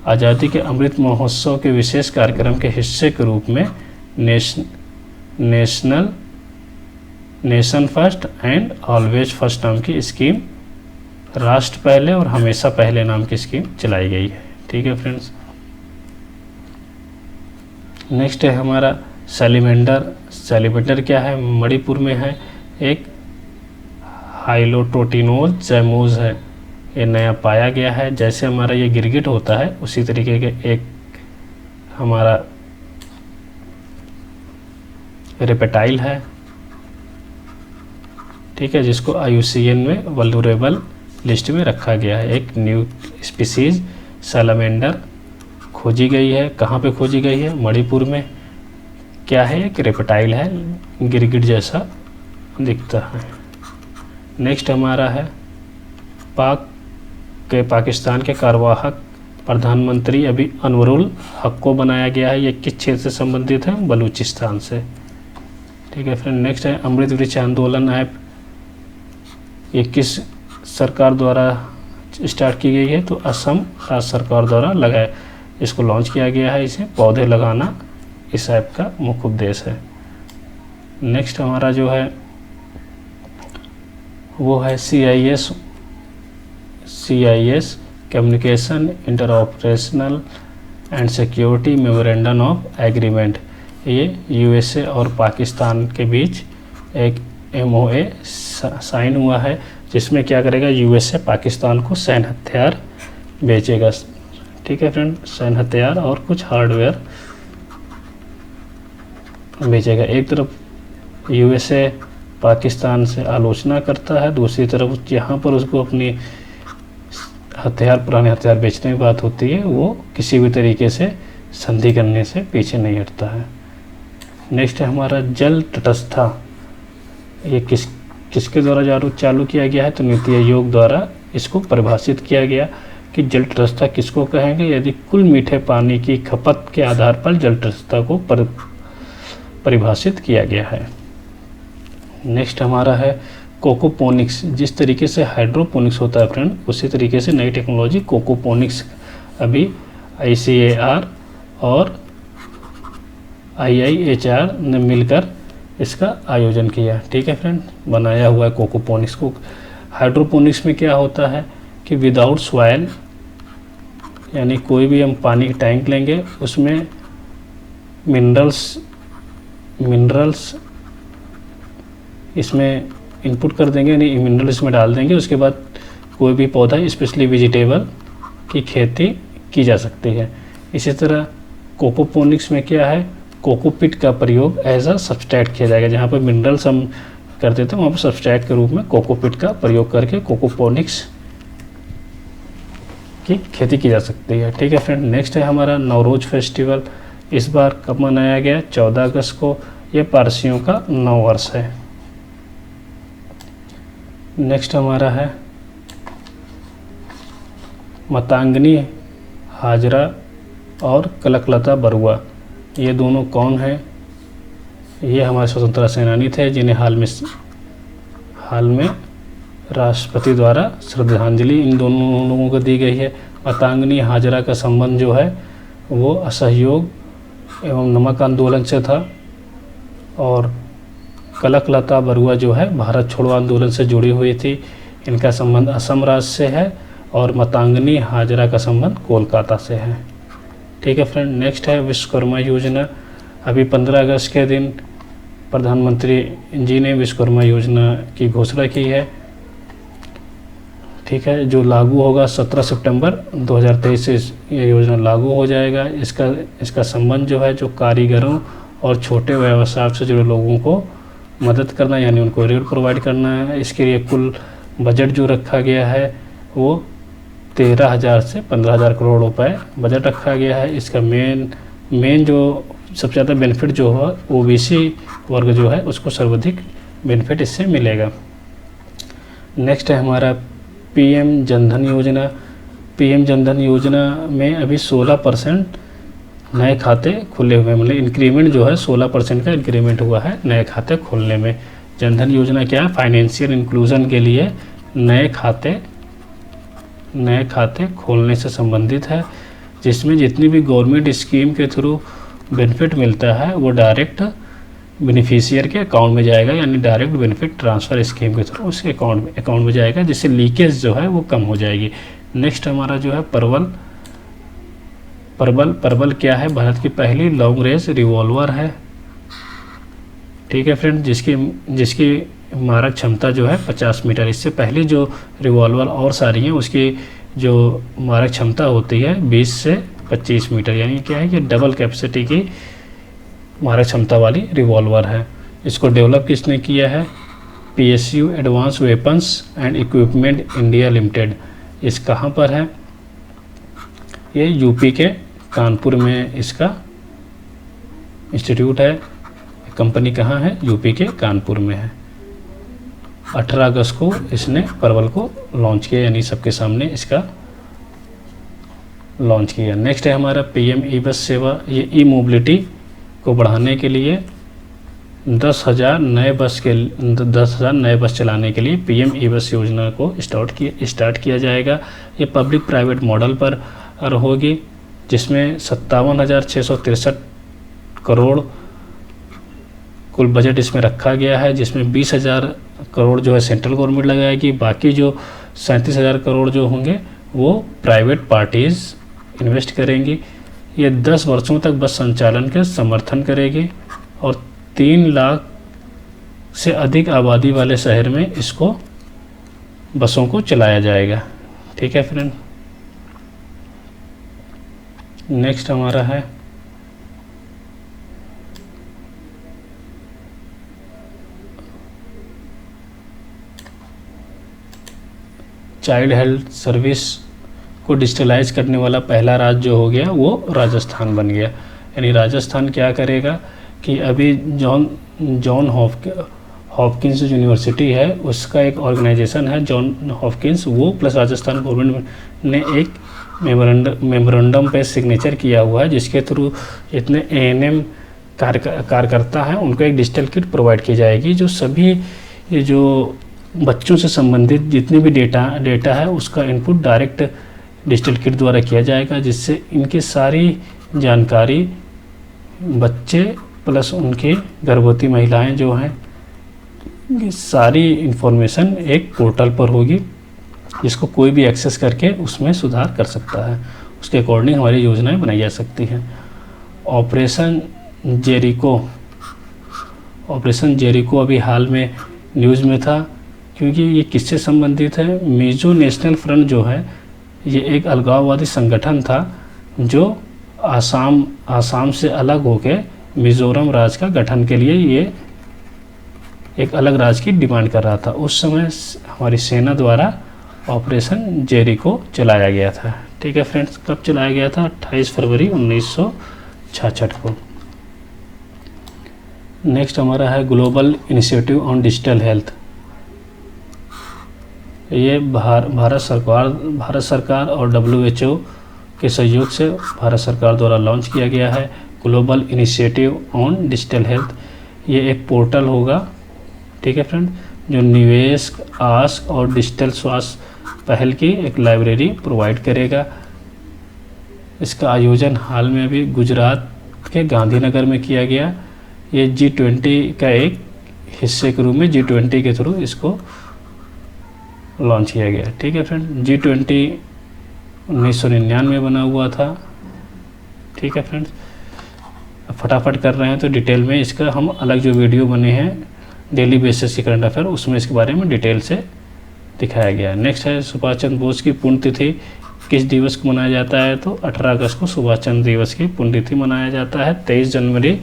आज़ादी के अमृत महोत्सव के विशेष कार्यक्रम के हिस्से के रूप में nation first and always first नाम की स्कीम, राष्ट्र पहले और हमेशा पहले नाम की स्कीम चलाई गई है। ठीक है फ्रेंड्स, नेक्स्ट है हमारा सैलिमेंडर क्या है? मणिपुर में है, एक हाइलोट्रोटिनोल जैमोज है, ये नया पाया गया है। जैसे हमारा ये गिरगिट होता है उसी तरीके के एक हमारा रेपेटाइल है। ठीक है, जिसको IUCN में वल्नरेबल लिस्ट में रखा गया है। एक न्यू स्पीसीज सैलामेंडर खोजी गई है। कहाँ पे खोजी गई है? मणिपुर में। क्या है? एक रेपेटाइल है, गिरगिट जैसा दिखता है। नेक्स्ट हमारा है पाकिस्तान के कार्यवाहक प्रधानमंत्री अभी अनवरुल हक को बनाया गया है। ये किस क्षेत्र से संबंधित है? बलूचिस्तान से। ठीक है फ्रेंड, नेक्स्ट है अमृत वृक्ष आंदोलन ऐप। ये किस सरकार द्वारा स्टार्ट की गई है? तो असम राज्य सरकार द्वारा इसको लॉन्च किया गया है। इसे पौधे लगाना इस ऐप का मुख्य उद्देश्य है। नेक्स्ट हमारा जो है वो है CIS communication interoperational and security memorandum of agreement. ये USA और पाकिस्तान के बीच एक MOA साइन हुआ है, जिसमें क्या करेगा? USA पाकिस्तान को सैन्य हथियार बेचेगा। ठीक है फ्रेंड, सैन्य हथियार और कुछ हार्डवेयर बेचेगा। एक तरफ USA पाकिस्तान से आलोचना करता है, दूसरी तरफ यहाँ पर उसको अपनी पुराने हथियार बेचने की बात होती है, वो किसी भी तरीके से संधि करने से पीछे नहीं हटता है। नेक्स्ट है हमारा जल तटस्थता। ये किसके द्वारा चालू किया गया है? तो नीति आयोग द्वारा इसको परिभाषित किया गया कि जल तटस्थता किसको कहेंगे? यदि कुल मीठे पानी की खपत के आधार पर जल तटस्थता को परिभाषित किया गया है। नेक्स्ट हमारा है कोकोपोनिक्स। जिस तरीके से हाइड्रोपोनिक्स होता है फ्रेंड, उसी तरीके से नई टेक्नोलॉजी कोकोपोनिक्स अभी ICAR और IIHR ने मिलकर इसका आयोजन किया। ठीक है फ्रेंड, बनाया हुआ है कोकोपोनिक्स को। हाइड्रोपोनिक्स में क्या होता है कि विदाउट सॉइल, यानी कोई भी हम पानी की टैंक लेंगे, उसमें मिनरल्स इसमें इनपुट कर देंगे, यानी मिनरल इसमें डाल देंगे, उसके बाद कोई भी पौधा स्पेशली वेजिटेबल की खेती की जा सकती है। इसी तरह कोकोपोनिक्स में क्या है, कोकोपीट का प्रयोग एज अ सब्सट्रैट किया जाएगा। जहाँ पर मिनरल्स हम करते थे वहाँ पर सब्सट्रैट के रूप में कोकोपीट का प्रयोग करके कोकोपोनिक्स की खेती की जा सकती है। ठीक है फ्रेंड, नेक्स्ट है हमारा नवरोज फेस्टिवल। इस बार कब मनाया गया? 14 अगस्त को। ये पारसियों का नव वर्ष है। नेक्स्ट हमारा है मतंगिनी हाजरा और कनकलता बरुआ। ये दोनों कौन हैं? ये हमारे स्वतंत्रता सेनानी थे जिन्हें हाल में राष्ट्रपति द्वारा श्रद्धांजलि इन दोनों लोगों को दी गई है। मतंगिनी हाजरा का संबंध जो है वो असहयोग एवं नमक आंदोलन से था, और कनकलता बरुआ जो है भारत छोड़ो आंदोलन से जुड़ी हुई थी। इनका संबंध असम राज्य से है, और मतंगिनी हाजरा का संबंध कोलकाता से है। ठीक है फ्रेंड, नेक्स्ट है विश्वकर्मा योजना। अभी 15 अगस्त के दिन प्रधानमंत्री जी ने विश्वकर्मा योजना की घोषणा की है। ठीक है, जो लागू होगा 17 सितंबर 2023 से ये योजना लागू हो जाएगा। इसका संबंध जो है, जो कारीगरों और छोटे व्यवसाय से जुड़े लोगों को मदद करना, यानी उनको ऋण प्रोवाइड करना है। इसके लिए कुल बजट जो रखा गया है वो 13,000 से 15,000 करोड़ रुपए बजट रखा गया है। इसका मेन जो सबसे ज़्यादा बेनिफिट जो है ओबीसी वर्ग जो है उसको सर्वाधिक बेनिफिट इससे मिलेगा। नेक्स्ट है हमारा पीएम जनधन योजना। पीएम जनधन योजना में अभी 16% नए खाते खुले हुए हैं, मतलब इंक्रीमेंट जो है 16% का इंक्रीमेंट हुआ है नए खाते खोलने में। जनधन योजना क्या है? फाइनेंशियल इंक्लूजन के लिए नए खाते खोलने से संबंधित है, जिसमें जितनी भी गवर्नमेंट स्कीम के थ्रू बेनिफिट मिलता है वो डायरेक्ट बेनिफिशियर के अकाउंट में जाएगा, यानी डायरेक्ट बेनिफिट ट्रांसफ़र स्कीम के थ्रू उसके अकाउंट में जाएगा, जिससे लीकेज जो है वो कम हो जाएगी। नेक्स्ट हमारा जो है परवल क्या है? भारत की पहली लॉन्ग रेंज रिवॉल्वर है। ठीक है फ्रेंड, जिसकी मारक क्षमता जो है 50 मीटर। इससे पहले जो रिवॉल्वर और सारी हैं उसकी जो मारक क्षमता होती है 20 से 25 मीटर, यानी क्या है कि डबल कैपेसिटी की मारक क्षमता वाली रिवॉल्वर है। इसको डेवलप किसने किया है? PSU advance weapons and equipment India limited. इस कहाँ पर है? ये यूपी के कानपुर में इसका इंस्टीट्यूट है। कंपनी कहाँ है? यूपी के कानपुर में है। 18 अगस्त को इसने परवल को लॉन्च किया, यानी सबके सामने इसका लॉन्च किया। नेक्स्ट है हमारा PM ई बस सेवा। ये ई मोबिलिटी को बढ़ाने के लिए 10,000 नए बस चलाने के लिए PM ई बस योजना को स्टार्ट किया जाएगा। ये पब्लिक प्राइवेट मॉडल पर होगी, जिसमें 57,663 करोड़ कुल बजट इसमें रखा गया है, जिसमें 20,000 करोड़ जो है सेंट्रल गवर्नमेंट लगाएगी। बाकी जो 37,000 करोड़ जो होंगे वो प्राइवेट पार्टीज़ इन्वेस्ट करेंगी। ये 10 वर्षों तक बस संचालन के समर्थन करेगी, और 3 लाख से अधिक आबादी वाले शहर में इसको बसों को चलाया जाएगा। ठीक है फ्रेंड, नेक्स्ट हमारा है चाइल्ड हेल्थ सर्विस को डिजिटलाइज करने वाला पहला राज्य जो हो गया वो राजस्थान बन गया। यानी राजस्थान क्या करेगा कि अभी जॉन हॉपकिंस यूनिवर्सिटी है उसका एक ऑर्गेनाइजेशन है जॉन हॉपकिंस, वो प्लस राजस्थान गवर्नमेंट ने एक मेमोरेंडम पे सिग्नेचर किया हुआ है, जिसके थ्रू इतने ANM कार्यकर्ता हैं उनको एक डिजिटल किट प्रोवाइड की जाएगी, जो सभी जो बच्चों से संबंधित जितने भी डेटा है उसका इनपुट डायरेक्ट डिजिटल किट द्वारा किया जाएगा, जिससे इनकी सारी जानकारी बच्चे प्लस उनकी गर्भवती महिलाएं जो हैं, ये सारी इन्फॉर्मेशन एक पोर्टल पर होगी जिसको कोई भी एक्सेस करके उसमें सुधार कर सकता है। उसके अकॉर्डिंग हमारी योजनाएं बनाई जा सकती हैं। ऑपरेशन जेरिको अभी हाल में न्यूज़ में था, क्योंकि ये किससे संबंधित है? मिजो नेशनल फ्रंट जो है ये एक अलगाववादी संगठन था जो आसाम से अलग होकर मिज़ोरम राज्य का गठन के लिए ये एक अलग राज्य की डिमांड कर रहा था। उस समय हमारी सेना द्वारा ऑपरेशन जेरिको चलाया गया था। ठीक है फ्रेंड्स, कब चलाया गया था? 28 फरवरी 1966 को। नेक्स्ट हमारा है global initiative on digital health. ये भारत सरकार और WHO के सहयोग से भारत सरकार द्वारा लॉन्च किया गया है global initiative on digital health. ये एक पोर्टल होगा, ठीक है फ्रेंड, जो निवेश, आस्क और डिजिटल स्वास्थ्य पहल की एक लाइब्रेरी प्रोवाइड करेगा। इसका आयोजन हाल में अभी गुजरात के गांधीनगर में किया गया। ये G20 का एक हिस्से के रूप में G20 के थ्रू इसको लॉन्च किया गया। ठीक है फ्रेंड, G20 1999 में बना हुआ था। ठीक है फ्रेंड्स, फटाफट कर रहे हैं तो डिटेल में इसका हम अलग जो वीडियो बने हैं डेली बेसिस की करंट अफेयर, उसमें इसके बारे में डिटेल से दिखाया गया। नेक्स्ट है सुभाष चंद्र बोस की पुण्यतिथि किस दिवस को मनाया जाता है? तो 18 अगस्त को सुभाष चंद्र दिवस की पुण्यतिथि मनाया जाता है। 23 जनवरी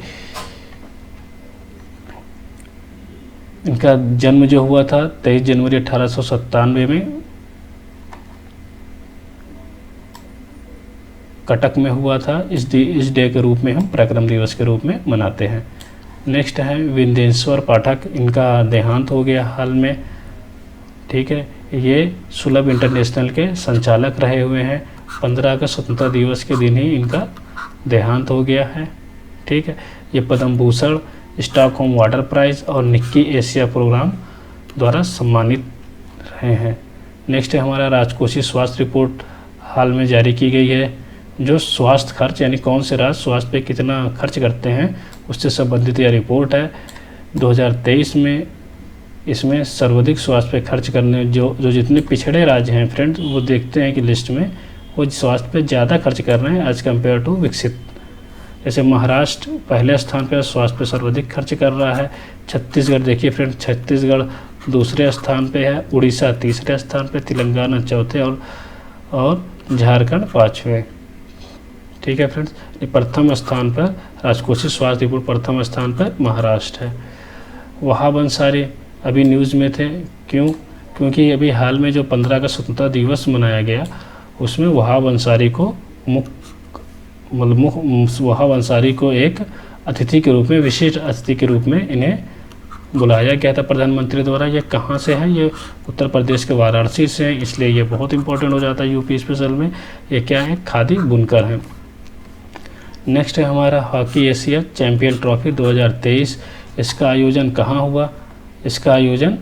इनका जन्म जो हुआ था 23 जनवरी 1897 में कटक में हुआ था। इस डे के रूप में हम पराक्रम दिवस के रूप में मनाते हैं। नेक्स्ट है विंदेश्वर पाठक, इनका देहांत हो गया हाल में। ठीक है, ये सुलभ इंटरनेशनल के संचालक रहे हुए हैं। 15 अगस्त स्वतंत्रता दिवस के दिन ही इनका देहांत हो गया है। ठीक है, ये Padma Bhushan, Stockholm water prize और निक्की एशिया प्रोग्राम द्वारा सम्मानित रहे हैं। नेक्स्ट है हमारा राजकोषीय स्वास्थ्य रिपोर्ट हाल में जारी की गई है, जो स्वास्थ्य खर्च यानी कौन से राज्य स्वास्थ्य पे कितना खर्च करते हैं उससे संबंधित यह रिपोर्ट है। 2023 में इसमें सर्वाधिक स्वास्थ्य पे खर्च करने जो जितने पिछड़े राज्य हैं फ्रेंड्स, वो देखते हैं कि लिस्ट में वो स्वास्थ्य पे ज़्यादा खर्च कर रहे हैं एज कम्पेयर टू विकसित। जैसे महाराष्ट्र पहले स्थान पर स्वास्थ्य पे सर्वाधिक खर्च कर रहा है। छत्तीसगढ़ देखिए फ्रेंड्स, छत्तीसगढ़ दूसरे स्थान पे है। उड़ीसा तीसरे स्थान पे, तेलंगाना चौथे और झारखंड पाँचवें। ठीक है फ्रेंड्स, प्रथम स्थान पर राजकोषीय स्वास्थ्य रिपोर्ट प्रथम स्थान पर महाराष्ट्र है। वहाब अंसारी अभी न्यूज़ में थे, क्योंकि अभी हाल में जो 15 अगस्त स्वतंत्रता दिवस मनाया गया उसमें वहाब अंसारी को वहाब अंसारी को एक अतिथि के रूप में, विशिष्ट अतिथि के रूप में इन्हें बुलाया गया था प्रधानमंत्री द्वारा। ये कहाँ से है? ये उत्तर प्रदेश के वाराणसी से हैं, इसलिए ये बहुत इंपॉर्टेंट हो जाता है यूपी स्पेशल में। ये क्या है? खादी बुनकर हैं। नेक्स्ट है हमारा हॉकी एशिया चैंपियन ट्रॉफी 2023। इसका आयोजन कहाँ हुआ? इसका आयोजन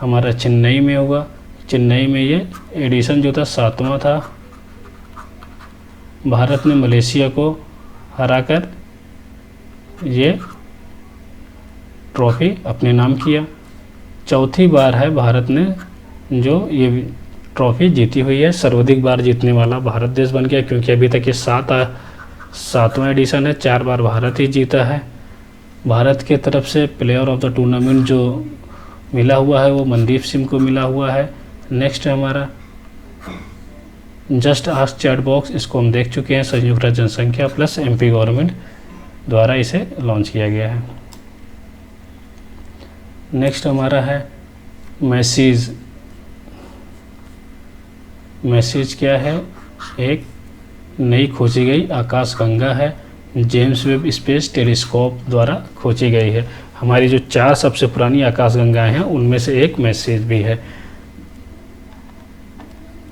हमारा चेन्नई में हुआ। चेन्नई में ये एडिशन जो था 7वां था। भारत ने मलेशिया को हराकर ये ट्रॉफी अपने नाम किया। चौथी बार है भारत ने जो ये ट्रॉफी जीती हुई है। सर्वाधिक बार जीतने वाला भारत देश बन गया, क्योंकि अभी तक ये 7वां एडिशन है। 4 बार भारत ही जीता है। भारत के तरफ से प्लेयर ऑफ द टूर्नामेंट जो मिला हुआ है वो मनदीप सिंह को मिला हुआ है। नेक्स्ट है हमारा जस्ट आस्क चैट बॉक्स, इसको हम देख चुके हैं। संयुक्त राज्य जनसंख्या प्लस MP गवर्नमेंट द्वारा इसे लॉन्च किया गया है। नेक्स्ट हमारा है मैसेज क्या है? एक नई खोजी गई आकाशगंगा है, जेम्स वेब स्पेस टेलीस्कोप द्वारा खोजी गई है। हमारी जो 4 सबसे पुरानी आकाशगंगाएं हैं उनमें से एक मैसेज भी है।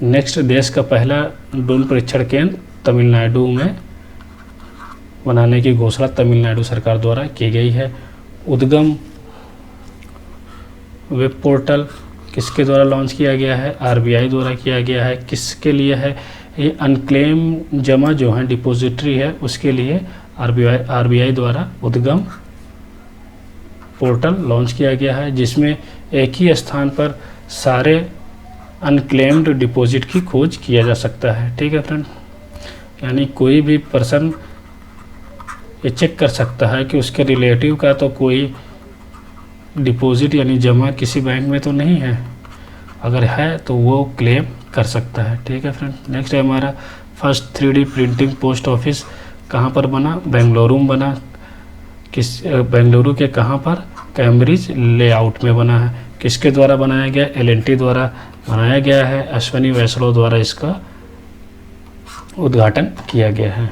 नेक्स्ट, देश का पहला ड्रोन परीक्षण केंद्र तमिलनाडु में बनाने की घोषणा तमिलनाडु सरकार द्वारा की गई है। उद्गम वेब पोर्टल किसके द्वारा लॉन्च किया गया है? RBI द्वारा किया गया है। किसके लिए है? ये अनक्लेम जमा जो है डिपॉजिटरी है उसके लिए आरबीआई द्वारा उद्गम पोर्टल लॉन्च किया गया है, जिसमें एक ही स्थान पर सारे अनक्लेम्ड डिपॉजिट की खोज किया जा सकता है। ठीक है फ्रेंड, यानी कोई भी पर्सन ये चेक कर सकता है कि उसके रिलेटिव का तो कोई डिपॉजिट यानी जमा किसी बैंक में तो नहीं है, अगर है तो वो क्लेम कर सकता है। ठीक है फ्रेंड, नेक्स्ट है हमारा first 3D printing post office कहाँ पर बना? बेंगलुरु में बना। बेंगलुरु के कहाँ पर? कैम्ब्रिज लेआउट में बना है। किसके द्वारा बनाया गया? L&T द्वारा बनाया गया है। अश्विनी वैष्णव द्वारा इसका उद्घाटन किया गया है।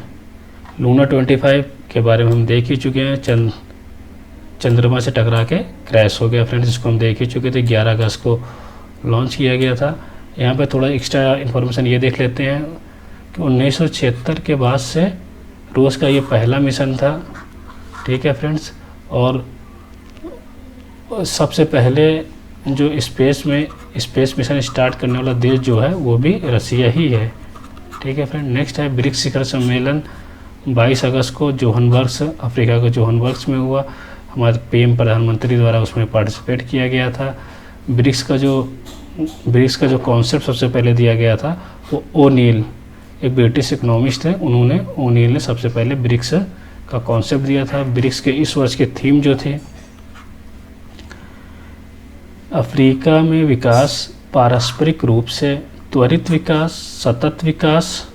लूना 25 के बारे में हम देख ही चुके हैं, चंद्रमा से टकरा के क्रैश हो गया फ्रेंड्स, इसको हम देख ही चुके थे। 11 अगस्त को लॉन्च किया गया था। यहाँ पे थोड़ा एक्स्ट्रा इन्फॉर्मेशन ये देख लेते हैं कि 1976 के बाद से रूस का ये पहला मिशन था। ठीक है फ्रेंड्स, और सबसे पहले जो स्पेस मिशन स्टार्ट करने वाला देश जो है वो भी रसिया ही है। ठीक है फ्रेंड, नेक्स्ट है ब्रिक्स शिखर सम्मेलन 22 अगस्त को जोहान्सबर्ग, अफ्रीका के जोहान्सबर्ग में हुआ। हमारे पीएम प्रधानमंत्री द्वारा उसमें पार्टिसिपेट किया गया था। ब्रिक्स का जो कॉन्सेप्ट सबसे पहले दिया गया था वो ओनील, एक ब्रिटिश इकोनॉमिस्ट है, ओनील ने सबसे पहले ब्रिक्स का कॉन्सेप्ट दिया था। ब्रिक्स के इस वर्ष के थीम जो थे, अफ्रीका में विकास, पारस्परिक रूप से त्वरित विकास, सतत विकास,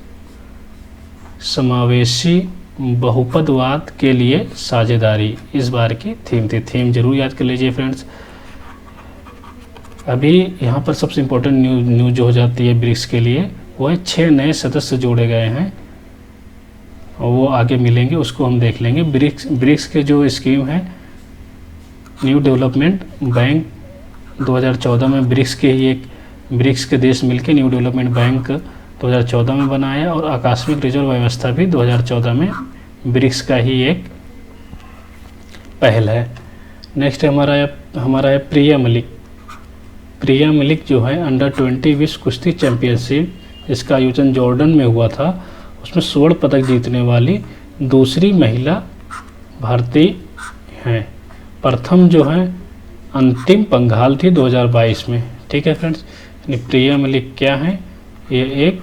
समावेशी बहुपदवाद के लिए साझेदारी, इस बार की थीम थी। थीम जरूर याद कर लीजिए फ्रेंड्स। अभी यहाँ पर सबसे इम्पोर्टेंट न्यूज़ जो हो जाती है ब्रिक्स के लिए, वो है 6 नए सदस्य जोड़े गए हैं और वो आगे मिलेंगे, उसको हम देख लेंगे। ब्रिक्स के जो स्कीम है, न्यू डेवलपमेंट बैंक 2014 में ब्रिक्स के देश मिलकर न्यू डेवलपमेंट बैंक 2014 में बनाया, और आकस्मिक रिजर्व व्यवस्था भी 2014 में ब्रिक्स का ही एक पहल है। नेक्स्ट हमारा है प्रिया मलिक जो है अंडर 20 विश्व कुश्ती चैंपियनशिप, इसका आयोजन जॉर्डन में हुआ था। उसमें स्वर्ण पदक जीतने वाली दूसरी महिला भारतीय हैं। प्रथम जो है अंतिम पंघाल थी 2022 में। ठीक है फ्रेंड्स, प्रिया मलिक क्या है? ये एक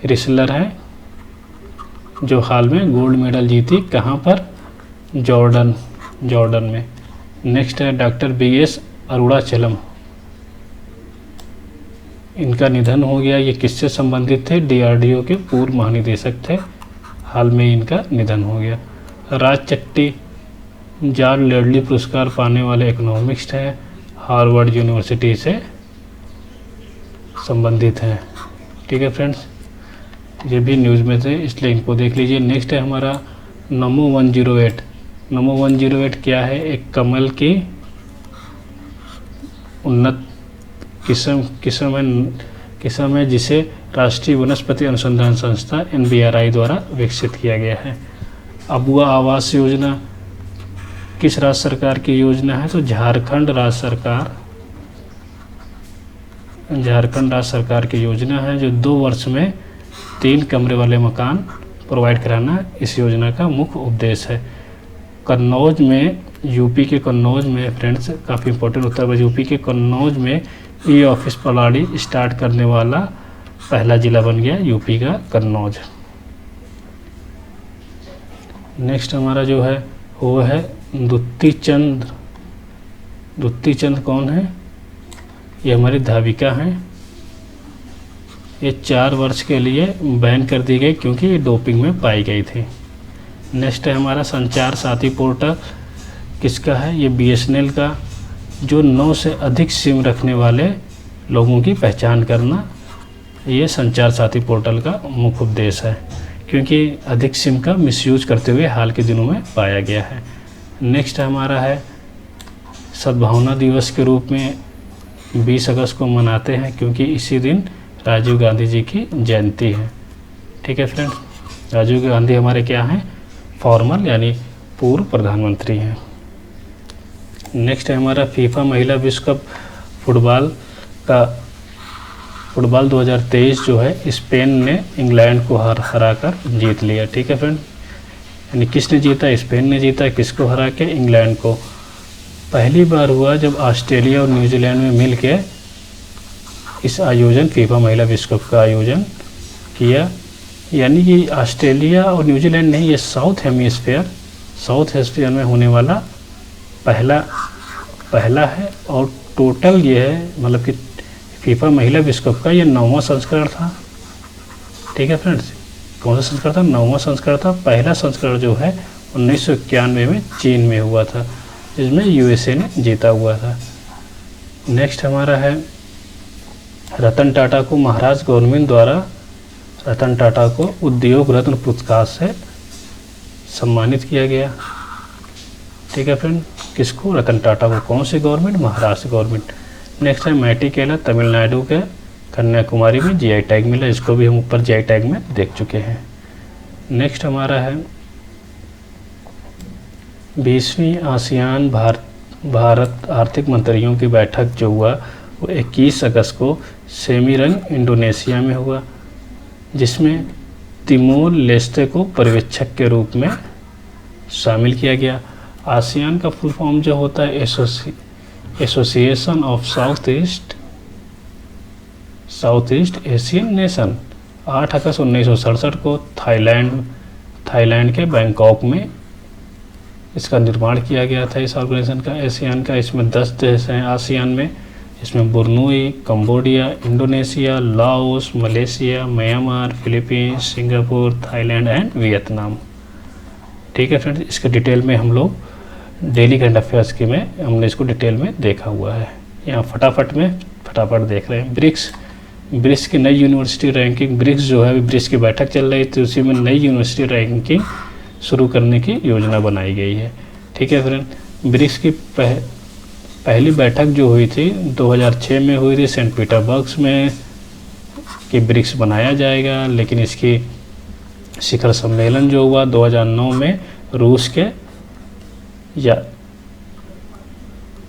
रेसलर है जो हाल में गोल्ड मेडल जीती। कहाँ पर? जॉर्डन में। नेक्स्ट है डॉक्टर BS अरुणाचलम, इनका निधन हो गया। ये किससे संबंधित थे? DRDO के पूर्व महानिदेशक थे, हाल में इनका निधन हो गया। राज चट्टी जॉन लेडली पुरस्कार पाने वाले इकोनॉमिस्ट हैं, हार्वर्ड यूनिवर्सिटी से संबंधित हैं। ठीक है फ्रेंड्स, ये भी न्यूज़ में थे इसलिए इनको देख लीजिए। नेक्स्ट है हमारा नमो 108। नमो 108 क्या है? एक कमल की उन्नत किस्म है जिसे राष्ट्रीय वनस्पति अनुसंधान संस्था NBRI द्वारा विकसित किया गया है। अबुआ आवास योजना किस राज्य सरकार की योजना है? तो झारखंड राज्य सरकार की योजना है, जो 2 वर्ष में 3 कमरे वाले मकान प्रोवाइड कराना इस योजना का मुख्य उद्देश्य है। कन्नौज में, यूपी के कन्नौज में फ्रेंड्स, काफ़ी इंपॉर्टेंट उत्तर प्रदेश, यूपी के कन्नौज में ऑफिस प्रणाली स्टार्ट करने वाला पहला जिला बन गया यूपी का कन्नौज। नेक्स्ट हमारा जो है वो है दुत्ती चंद कौन है? ये हमारी धाविका हैं। ये 4 वर्ष के लिए बैन कर दी गई क्योंकि ये डोपिंग में पाई गई थी। नेक्स्ट है हमारा संचार साथी पोर्टल, किसका है? ये BSNL का, जो 9 से अधिक सिम रखने वाले लोगों की पहचान करना, ये संचार साथी पोर्टल का मुख्य उद्देश्य है, क्योंकि अधिक सिम का मिसयूज करते हुए हाल के दिनों में पाया गया है। नेक्स्ट हमारा है सद्भावना दिवस के रूप में 20 अगस्त को मनाते हैं, क्योंकि इसी दिन राजीव गांधी जी की जयंती है। ठीक है फ्रेंड्स, राजीव गांधी हमारे क्या हैं? फॉर्मर यानी पूर्व प्रधानमंत्री हैं। नेक्स्ट है हमारा फीफा महिला विश्व कप फुटबॉल 2023 जो है स्पेन ने इंग्लैंड को हराकर जीत लिया। ठीक है फ्रेंड, यानी किसने जीता, स्पेन ने जीता, किसको हरा के, इंग्लैंड को। पहली बार हुआ जब ऑस्ट्रेलिया और न्यूजीलैंड में मिल के इस आयोजन फीफा महिला विश्व कप का आयोजन किया। यानी कि ऑस्ट्रेलिया और न्यूजीलैंड नहीं, ये साउथ हेमिस्फीयर में होने वाला पहला है। और टोटल ये है, मतलब कि फीफा महिला विश्व कप का ये 9वां संस्करण था। ठीक है फ्रेंड्स, कौन सा संस्करण था, 9वां संस्करण था। पहला संस्करण जो है 1991 में चीन में हुआ था, जिसमें यूएसए ने जीता हुआ था। नेक्स्ट हमारा है रतन टाटा को महाराष्ट्र गवर्नमेंट द्वारा रतन टाटा को उद्योग रत्न पुरस्कार से सम्मानित किया गया। ठीक है फ्रेंड, किसको, रतन टाटा को। कौन सी गवर्नमेंट, महाराष्ट्र गवर्नमेंट। नेक्स्ट है मैटी केला, तमिलनाडु के कन्याकुमारी में जीआई टैग मिला। इसको भी हम ऊपर जीआई टैग में देख चुके हैं। नेक्स्ट हमारा है 20वीं आसियान भारत आर्थिक मंत्रियों की बैठक जो हुआ वो 21 अगस्त को सेमीरंग इंडोनेशिया में हुआ, जिसमें तिमोर लेस्ते को पर्यवेक्षक के रूप में शामिल किया गया। आसियान का फुल फॉर्म जो होता है association of south east Asian nation. 8 अगस्त 1967 को थाईलैंड के बैंकॉक में इसका निर्माण किया गया था, इस ऑर्गेनाइजेशन का, एशियन का। इसमें 10 देश हैं आसियान में, इसमें Brunei, Cambodia, Indonesia, Laos, Malaysia, Myanmar, Philippines, Singapore, Thailand and Vietnam. ठीक है फ्रेंड्स, इसके डिटेल में हम लोग डेली करंट अफेयर्स की में हमने इसको डिटेल में देखा हुआ है। यहाँ फटाफट देख रहे हैं। ब्रिक्स की नई यूनिवर्सिटी रैंकिंग, ब्रिक्स जो है अभी ब्रिक्स की बैठक चल रही थी, उसी में नई यूनिवर्सिटी रैंकिंग शुरू करने की योजना बनाई गई है। ठीक है फ्रेंड, ब्रिक्स की पहली बैठक जो हुई थी 2006 में हुई थी सेंट पीटर्सबर्ग में कि ब्रिक्स बनाया जाएगा, लेकिन इसकी शिखर सम्मेलन जो हुआ 2009 में रूस के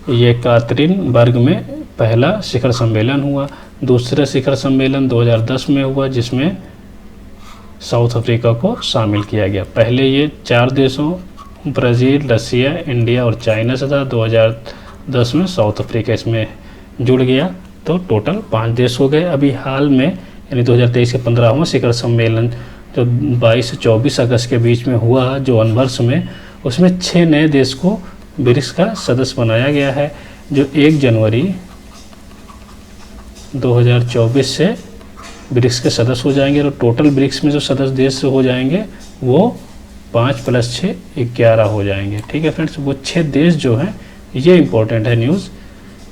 येकातेरिनबर्ग में पहला शिखर सम्मेलन हुआ। दूसरा शिखर सम्मेलन 2010 में हुआ, जिसमें साउथ अफ्रीका को शामिल किया गया। पहले ये 4 देशों ब्राज़ील, रसिया, इंडिया और चाइना से था। 2010 में साउथ अफ्रीका इसमें जुड़ गया, तो टोटल 5 देश हो गए। अभी हाल में यानी 2023 के 15वां शिखर सम्मेलन जो 22 से 24 अगस्त के बीच में हुआ जो वर्ष में, उसमें 6 नए देश को ब्रिक्स का सदस्य बनाया गया है, जो 1 जनवरी 2024 से ब्रिक्स के सदस्य हो जाएंगे। और टोटल ब्रिक्स में जो सदस्य देश हो जाएंगे वो 5 + 6 11 हो जाएंगे। ठीक है फ्रेंड्स, वो 6 देश जो हैं, ये इंपॉर्टेंट है न्यूज़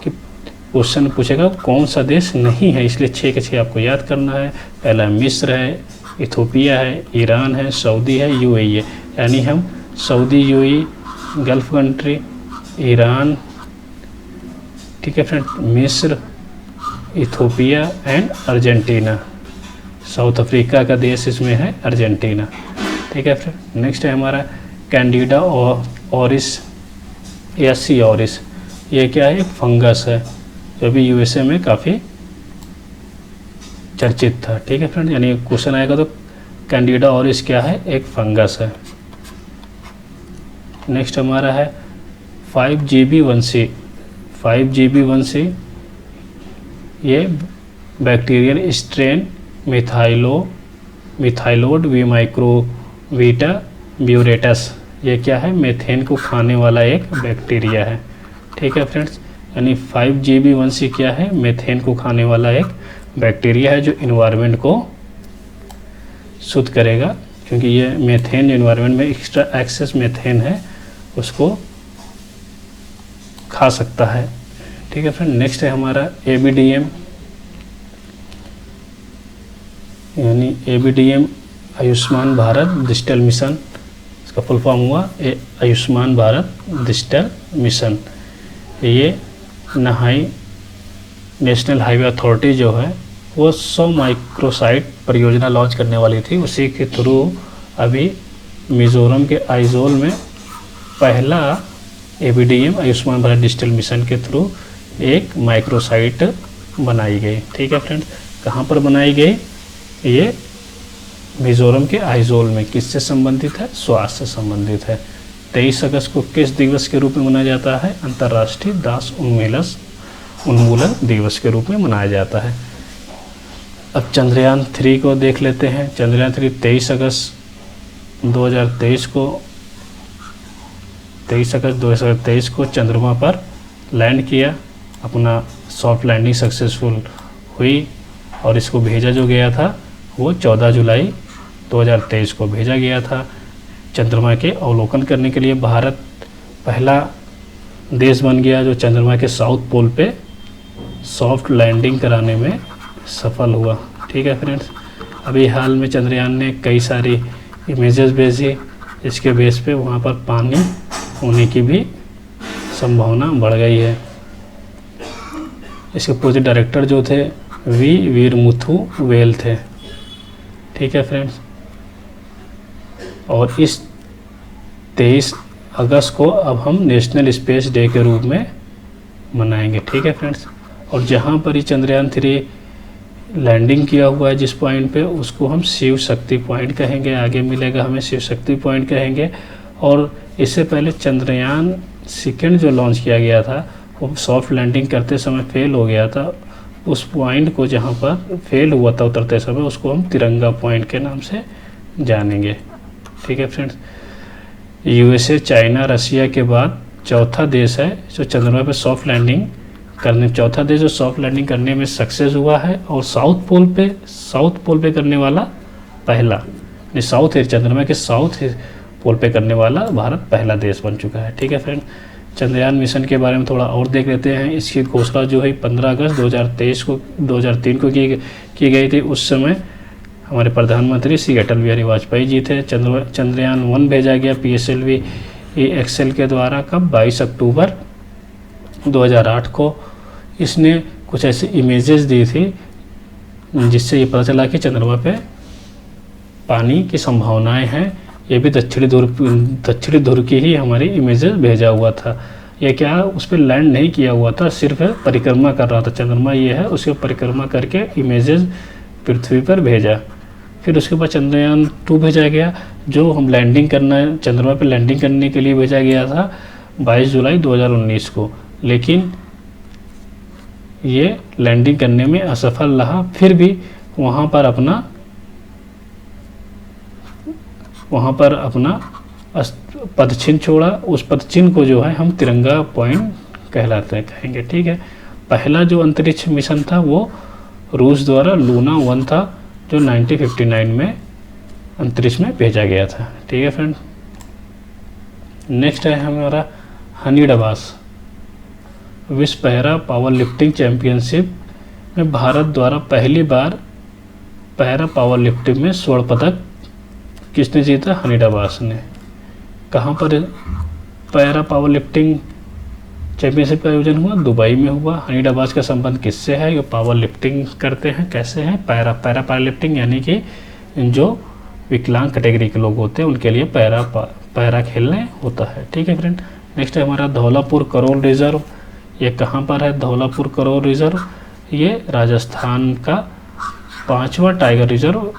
कि क्वेश्चन पूछेगा कौन सा देश नहीं है, इसलिए 6 के 6 आपको याद करना है। पहला मिस्र है, इथोपिया है, ईरान है, सऊदी है, यूएई है। यानी हम Saudi, UAE, gulf country, Iran, ठीक है फ्रेंड, मिस्र, Ethiopia and Argentina. South Africa का देश इसमें है अर्जेंटीना। ठीक है फ्रेंड, नेक्स्ट है हमारा कैंडिडा ऑरिस या सी ऑरिस। ये क्या है, एक फंगस है जो भी यूएसए में काफ़ी चर्चित था। ठीक है फ्रेंड, यानी क्वेश्चन आएगा तो कैंडिडा ऑरिस क्या है, एक फंगस है। नेक्स्ट हमारा है 5GB1C। 5GB1C ये बैक्टीरियल स्ट्रेन मिथाइलोड वी माइक्रोवीटा ब्यूरेटस। ये क्या है, मेथेन को खाने वाला एक बैक्टीरिया है। ठीक है फ्रेंड्स, यानी 5GB1C क्या है, मेथेन को खाने वाला एक बैक्टीरिया है जो इन्वायरमेंट को शुद्ध करेगा, क्योंकि ये मेथेन जो इन्वायरमेंट में एक्स्ट्रा एक्सेस मेथेन है उसको खा सकता है। ठीक है फ्रेंड, नेक्स्ट है हमारा ABDM, यानी ABDM Ayushman Bharat digital mission. इसका फुल फॉर्म हुआ आयुष्मान भारत डिजिटल मिशन। ये नेशनल हाईवे अथॉरिटी जो है वो 100 माइक्रोसाइट परियोजना लॉन्च करने वाली थी। उसी के थ्रू अभी मिजोरम के आइजोल में पहला ABDM Ayushman Bharat digital mission के थ्रू एक माइक्रोसाइट बनाई गई। ठीक है फ्रेंड्स, कहाँ पर बनाई गई, ये मिजोरम के आइजोल में। किससे संबंधित है? स्वास्थ्य से संबंधित है। 23 अगस्त को किस दिवस के रूप में मनाया जाता है? अंतर्राष्ट्रीय दास उन्मूलन दिवस के रूप में मनाया जाता है। अब चंद्रयान 3 को देख लेते हैं। चंद्रयान 3 23 अगस्त 2023 को चंद्रमा पर लैंड किया, अपना सॉफ्ट लैंडिंग सक्सेसफुल हुई और इसको भेजा जो गया था वो 14 जुलाई 2023 को भेजा गया था। चंद्रमा के अवलोकन करने के लिए भारत पहला देश बन गया जो चंद्रमा के साउथ पोल पे सॉफ्ट लैंडिंग कराने में सफल हुआ। ठीक है फ्रेंड्स, अभी हाल में चंद्रयान ने कई सारी इमेजेस भेजी, इसके बेस पे वहाँ पर पानी होने की भी संभावना बढ़ गई है। इसके प्रोजेक्ट डायरेक्टर जो थे वीरमुथु वेल थे। ठीक है फ्रेंड्स, और इस 23 अगस्त को अब हम नेशनल स्पेस डे के रूप में मनाएंगे। ठीक है फ्रेंड्स, और जहाँ पर ही चंद्रयान 3 लैंडिंग किया हुआ है जिस पॉइंट पे, उसको हम शिव शक्ति पॉइंट कहेंगे। आगे मिलेगा हमें शिव शक्ति पॉइंट कहेंगे। और इससे पहले चंद्रयान 2 जो लॉन्च किया गया था वो सॉफ्ट लैंडिंग करते समय फेल हो गया था। उस पॉइंट को जहाँ पर फेल हुआ था उतरते समय, उसको हम तिरंगा पॉइंट के नाम से जानेंगे। ठीक है फ्रेंड्स, यूएसए, चाइना, रशिया के बाद चौथा देश है जो चंद्रमा पे सॉफ्ट लैंडिंग करने में सक्सेस हुआ है। और साउथ पोल पे करने वाला पहला, चंद्रमा के साउथ पोल पे करने वाला भारत पहला देश बन चुका है। ठीक है फ्रेंड, चंद्रयान मिशन के बारे में थोड़ा और देख लेते हैं। इसकी घोषणा जो है 15 अगस्त 2003 को की गई थी। उस समय हमारे प्रधानमंत्री श्री अटल बिहारी वाजपेयी जी थे। चंद्रयान 1 भेजा गया PSLV एक्सेल के द्वारा, कब? 22 अक्टूबर 2008 को। इसने कुछ ऐसी इमेजेस दी थी जिससे ये पता चला कि चंद्रमा पे पानी की संभावनाएं हैं। ये भी दक्षिणी ध्रुव की ही हमारी इमेजेस भेजा हुआ था। ये क्या, उस पर लैंड नहीं किया हुआ था, सिर्फ परिक्रमा कर रहा था। चंद्रमा ये है, उसकी परिक्रमा करके इमेजेस पृथ्वी पर भेजा। फिर उसके बाद चंद्रयान 2 भेजा गया जो हम चंद्रमा पे लैंडिंग करने के लिए भेजा गया था 22 जुलाई 2019 को, लेकिन ये लैंडिंग करने में असफल रहा। फिर भी वहाँ पर अपना पदचिन्ह छोड़ा। उस पदचिन्ह को जो है हम तिरंगा पॉइंट कहेंगे। ठीक है, पहला जो अंतरिक्ष मिशन था वो रूस द्वारा लूना 1 था जो 1959 में अंतरिक्ष में भेजा गया था। ठीक है फ्रेंड, नेक्स्ट है हमारा हनीडबास। विश्व पैरा पावर लिफ्टिंग चैंपियनशिप में भारत द्वारा पहली बार पैरा पावर लिफ्टिंग में स्वर्ण पदक किसने जीता? हनीडबास ने। कहाँ पर पैरा पावर लिफ्टिंग चैंपियनशिप का आयोजन हुआ? दुबई में हुआ। हनीडबास का संबंध किससे है? ये पावर लिफ्टिंग करते हैं। कैसे हैं? पैरा पावर लिफ्टिंग यानी कि जो विकलांग कैटेगरी के लोग होते हैं उनके लिए पैरा खेलने होता है। ठीक है फ्रेंड, नेक्स्ट है हमारा धौलापुर करोल रिजर्व। ये कहाँ पर है? धौलापुर करोल रिजर्व ये राजस्थान का 5वां टाइगर रिजर्व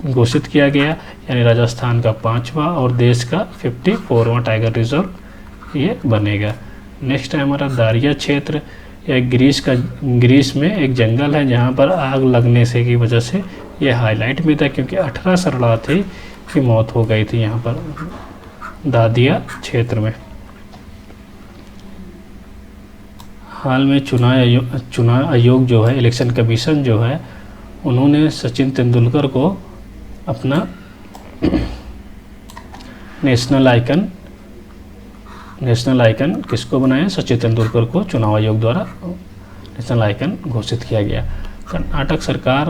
घोषित किया गया, यानी राजस्थान का 5वां और देश का 54वां टाइगर रिजर्व ये बनेगा। नेक्स्ट है हमारा दारिया क्षेत्र। यह ग्रीस में एक जंगल है जहाँ पर आग लगने से की वजह से ये हाईलाइट में था, क्योंकि 18 शरणार्थी की मौत हो गई थी यहाँ पर दादिया क्षेत्र में। हाल में चुनाव आयोग जो है, इलेक्शन कमीशन जो है, उन्होंने सचिन तेंदुलकर को अपना नेशनल आइकन किसको बनाया? सचिन तेंदुलकर को चुनाव आयोग द्वारा नेशनल आइकन घोषित किया गया। कर्नाटक सरकार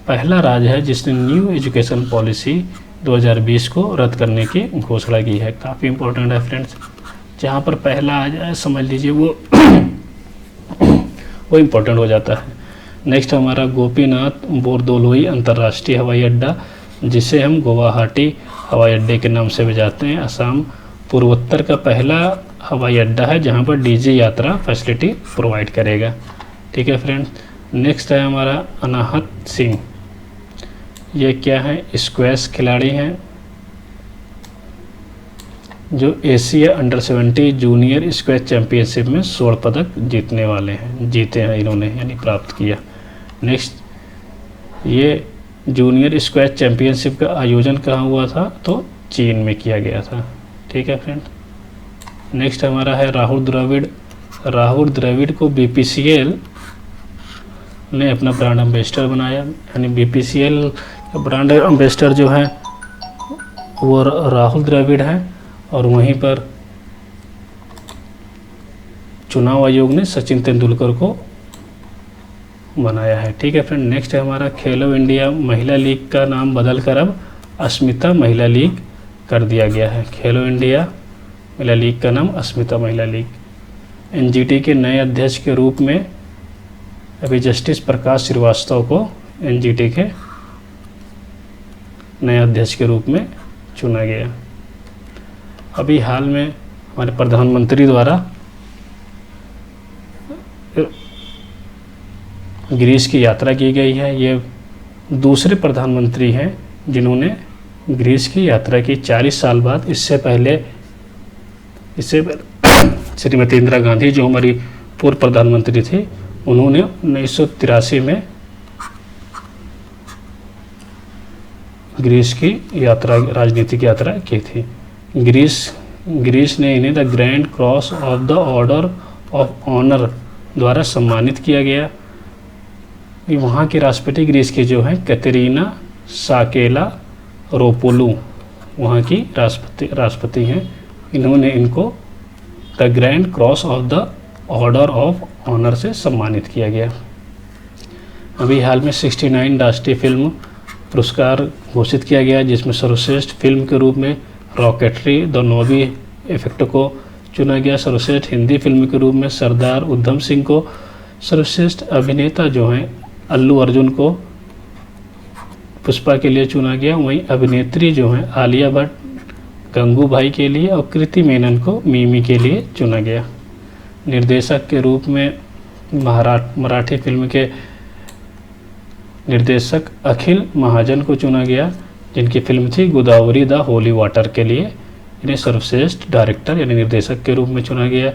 पहला राज्य है जिसने न्यू एजुकेशन पॉलिसी 2020 को रद्द करने की घोषणा की है। काफ़ी इंपॉर्टेंट है फ्रेंड्स, जहाँ पर पहला आ जाए समझ लीजिए वो इम्पोर्टेंट हो जाता है। नेक्स्ट हमारा गोपीनाथ बोरदोलोई अंतर्राष्ट्रीय हवाई अड्डा, जिसे हम गुवाहाटी हवाई अड्डे के नाम से भी जाते हैं। असम पूर्वोत्तर का पहला हवाई अड्डा है जहाँ पर डीजी यात्रा फैसिलिटी प्रोवाइड करेगा। ठीक है फ्रेंड्स, नेक्स्ट है हमारा अनाहत सिंह। ये क्या है, स्क्वैश खिलाड़ी हैं जो Asia under 70 junior squash championship में स्वर्ण पदक जीते हैं इन्होंने, यानी प्राप्त किया। नेक्स्ट, ये जूनियर स्क्वैश चैम्पियनशिप का आयोजन कहाँ हुआ था, तो चीन में किया गया था। ठीक है फ्रेंड। नेक्स्ट हमारा है राहुल द्रविड़। राहुल द्रविड़ को BPCL ने अपना ब्रांड एम्बेसडर बनाया, यानी BPCL का ब्रांड एम्बेसडर जो है वो राहुल द्रविड़ है, और वहीं पर चुनाव आयोग ने सचिन तेंदुलकर को बनाया है। ठीक है फ्रेंड। नेक्स्ट है हमारा खेलो इंडिया महिला लीग का नाम बदलकर अब अस्मिता महिला लीग कर दिया गया है। खेलो इंडिया महिला लीग का नाम अस्मिता महिला लीग। NGT के नए अध्यक्ष के रूप में अभी जस्टिस प्रकाश श्रीवास्तव को NGT के नए अध्यक्ष के रूप में चुना गया। अभी हाल में हमारे प्रधानमंत्री द्वारा ग्रीस की यात्रा की गई है। ये दूसरे प्रधानमंत्री हैं जिन्होंने ग्रीस की यात्रा की 40 साल बाद। इससे पहले श्रीमती इंदिरा गांधी जो हमारी पूर्व प्रधानमंत्री थी, उन्होंने 1983 में ग्रीस की यात्रा, राजनीतिक यात्रा की थी। ग्रीस ने इन्हें the grand cross of the order of honour द्वारा सम्मानित किया गया। वहाँ के राष्ट्रपति ग्रीस के जो हैं कैटरीना साकेला रोपोलू वहाँ की राष्ट्रपति हैं। इन्होंने इनको the grand cross of the order of honour से सम्मानित किया गया। अभी हाल में 69 राष्ट्रीय फिल्म पुरस्कार घोषित किया गया, जिसमें सर्वश्रेष्ठ फिल्म के रूप में रॉकेटरी द नोवी इफेक्ट को चुना गया। सर्वश्रेष्ठ हिंदी फिल्म के रूप में सरदार उधम सिंह को, सर्वश्रेष्ठ अभिनेता जो हैं अल्लू अर्जुन को पुष्पा के लिए चुना गया। वहीं अभिनेत्री जो हैं आलिया भट्ट गंगूबाई के लिए और कृति मेनन को मिमी के लिए चुना गया। निर्देशक के रूप में मराठी फिल्म के निर्देशक अखिल महाजन को चुना गया, जिनकी फिल्म थी गोदावरी द होली वाटर के लिए। इन्हें सर्वश्रेष्ठ डायरेक्टर यानी निर्देशक के रूप में चुना गया।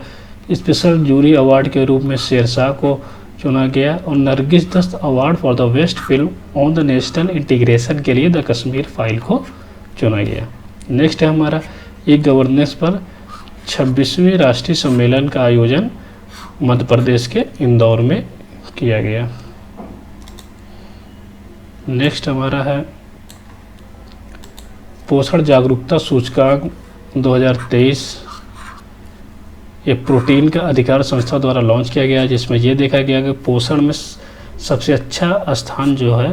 स्पेशल जूरी अवार्ड के रूप में शेरशाह को चुना गया, और नरगिस दस्त award for the best film on the national integration के लिए द कश्मीर फाइल को चुना गया। नेक्स्ट है हमारा ई गवर्नेंस पर 26वें राष्ट्रीय सम्मेलन का आयोजन मध्य प्रदेश के इंदौर में किया गया। नेक्स्ट हमारा है पोषण जागरूकता सूचकांक 2023। ये प्रोटीन का अधिकार संस्था द्वारा लॉन्च किया गया, जिसमें ये देखा गया कि पोषण में सबसे अच्छा स्थान जो है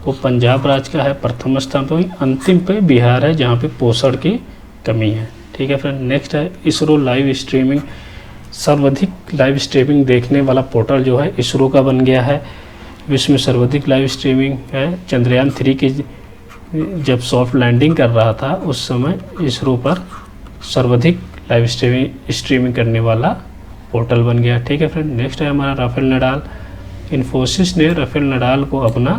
वो पंजाब राज्य का है प्रथम स्थान पर, अंतिम पे बिहार है जहाँ पे पोषण की कमी है। ठीक है फ्रेंड। नेक्स्ट है इसरो लाइव स्ट्रीमिंग। सर्वाधिक लाइव स्ट्रीमिंग देखने वाला पोर्टल जो है इसरो का बन गया है। विश्व में सर्वाधिक लाइव स्ट्रीमिंग है। चंद्रयान 3 की जब सॉफ्ट लैंडिंग कर रहा था उस समय इसरो पर सर्वाधिक लाइव स्ट्रीमिंग करने वाला पोर्टल बन गया। ठीक है फ्रेंड। नेक्स्ट है हमारा राफेल नडाल। इन्फोसिस ने राफेल नडाल को अपना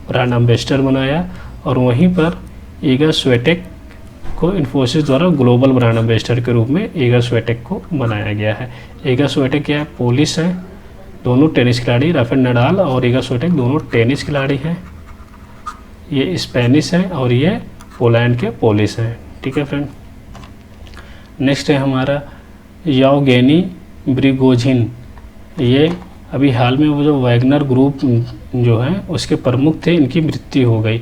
ब्रांड एम्बेसडर बनाया, और वहीं पर ईगा स्वेटेक को इन्फोसिस द्वारा ग्लोबल ब्रांड एम्बेसडर के रूप में ईगा स्वेटेक को बनाया गया है। ईगा स्वेटेक क्या है, पोलिश है, दोनों टेनिस खिलाड़ी। राफेल नडाल और ईगा स्वेटेक दोनों टेनिस खिलाड़ी हैं। ये स्पेनिश है और ये पोलैंड के पोलिश हैं। ठीक है फ्रेंड। नेक्स्ट है हमारा यावगेनी प्रिगोजिन। ये अभी हाल में वो जो वैगनर ग्रुप जो है उसके प्रमुख थे, इनकी मृत्यु हो गई।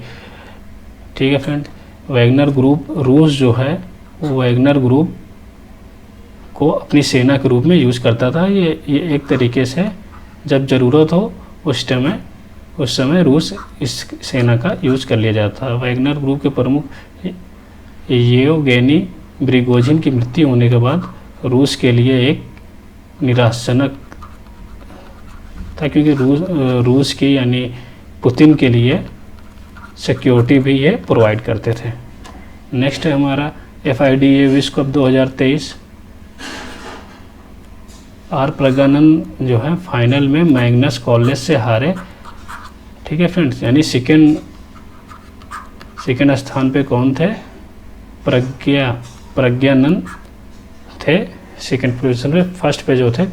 ठीक है फ्रेंड। वैगनर ग्रुप रूस जो है वो वैगनर ग्रुप को अपनी सेना के रूप में यूज़ करता था। ये एक तरीके से जब ज़रूरत हो उस समय रूस इस सेना का यूज़ कर लिया जाता है। वैगनर ग्रुप के प्रमुख येवगेनी प्रिगोजिन की मृत्यु होने के बाद रूस के लिए एक निराशाजनक था, क्योंकि रूस की यानी पुतिन के लिए सिक्योरिटी भी ये प्रोवाइड करते थे। नेक्स्ट है हमारा FIDA विश्व कप 2023। आर प्रगनन जो है फाइनल में मैग्नस कॉर्लेस से हारे। ठीक है फ्रेंड्स, यानी सेकेंड सेकंड स्थान पे कौन थे? प्रज्ञानंद थे सेकंड पोजीशन पे। फर्स्ट पे जो थे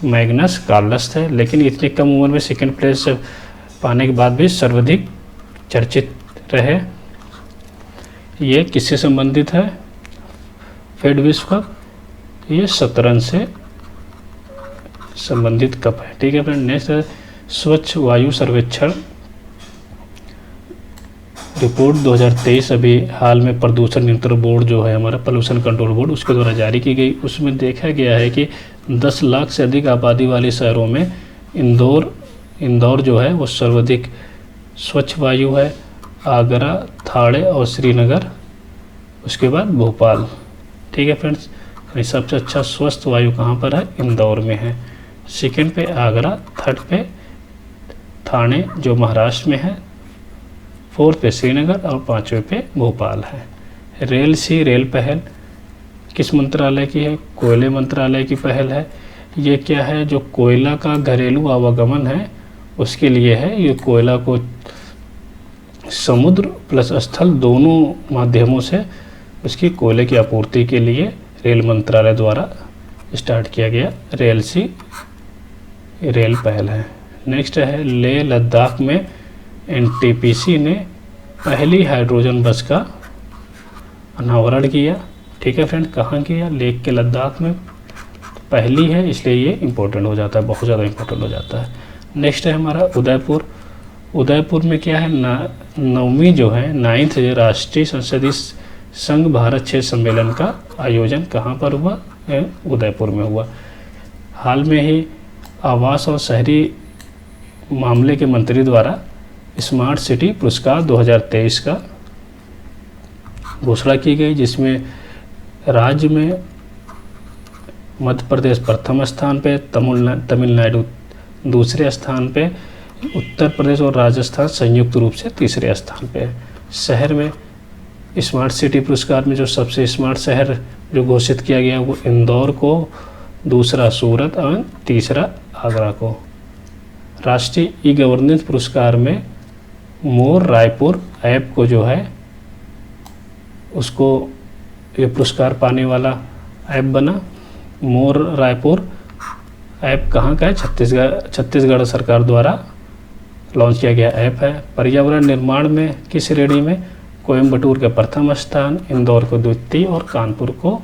मैग्नस कार्लस थे, लेकिन इतनी कम उम्र में सेकंड प्लेस पाने के बाद भी सर्वाधिक चर्चित रहे। ये किससे संबंधित है? फेड विश्व कप, ये शतरंज से संबंधित कप है। ठीक है फ्रेंड। नेक्स्ट है स्वच्छ वायु सर्वेक्षण रिपोर्ट 2023 अभी हाल में प्रदूषण नियंत्रण बोर्ड जो है हमारा पोल्यूशन कंट्रोल बोर्ड उसके द्वारा जारी की गई। उसमें देखा गया है कि 10 लाख से अधिक आबादी वाले शहरों में इंदौर जो है वो सर्वाधिक स्वच्छ वायु है, आगरा, थाड़े और श्रीनगर, उसके बाद भोपाल। ठीक है फ्रेंड्स। सबसे अच्छा स्वस्थ वायु कहाँ पर है? इंदौर में है। सेकंड पे आगरा, थर्ड पे थाने जो महाराष्ट्र में है, फोर्थ पे श्रीनगर और पांचवें पे भोपाल है। रेल पहल किस मंत्रालय की है? कोयले मंत्रालय की पहल है। ये क्या है? जो कोयला का घरेलू आवागमन है उसके लिए है। ये कोयला को समुद्र प्लस स्थल दोनों माध्यमों से उसकी कोयले की आपूर्ति के लिए रेल मंत्रालय द्वारा स्टार्ट किया गया रेल पहल है। नेक्स्ट है लेह लद्दाख में एनटीपीसी ने पहली हाइड्रोजन बस का अनावरण किया। ठीक है फ्रेंड। कहाँ किया? लेह के लद्दाख में। पहली है इसलिए ये इम्पोर्टेंट हो जाता है, बहुत ज़्यादा इम्पोर्टेंट हो जाता है। नेक्स्ट है हमारा उदयपुर में क्या है? 9वीं जो है 9th राष्ट्रीय संसदीय संघ भारत क्षेत्र सम्मेलन का आयोजन कहाँ पर हुआ? उदयपुर में हुआ। हाल में ही आवास और शहरी मामले के मंत्री द्वारा स्मार्ट सिटी पुरस्कार 2023 का घोषणा की गई, जिसमें राज्य में मध्य प्रदेश प्रथम स्थान पे, तमिलनाडु दूसरे स्थान पे, उत्तर प्रदेश और राजस्थान संयुक्त रूप से तीसरे स्थान पे। शहर में स्मार्ट सिटी पुरस्कार में जो सबसे स्मार्ट शहर जो घोषित किया गया वो इंदौर को, दूसरा सूरत और तीसरा आगरा को। राष्ट्रीय ई गवर्नेंस पुरस्कार में मोर रायपुर ऐप को जो है उसको ये पुरस्कार पाने वाला ऐप बना। मोर रायपुर ऐप कहाँ का है? छत्तीसगढ़ सरकार द्वारा लॉन्च किया गया ऐप है। पर्यावरण निर्माण में की श्रेणी में कोयम्बटूर का प्रथम स्थान, इंदौर को द्वितीय और कानपुर को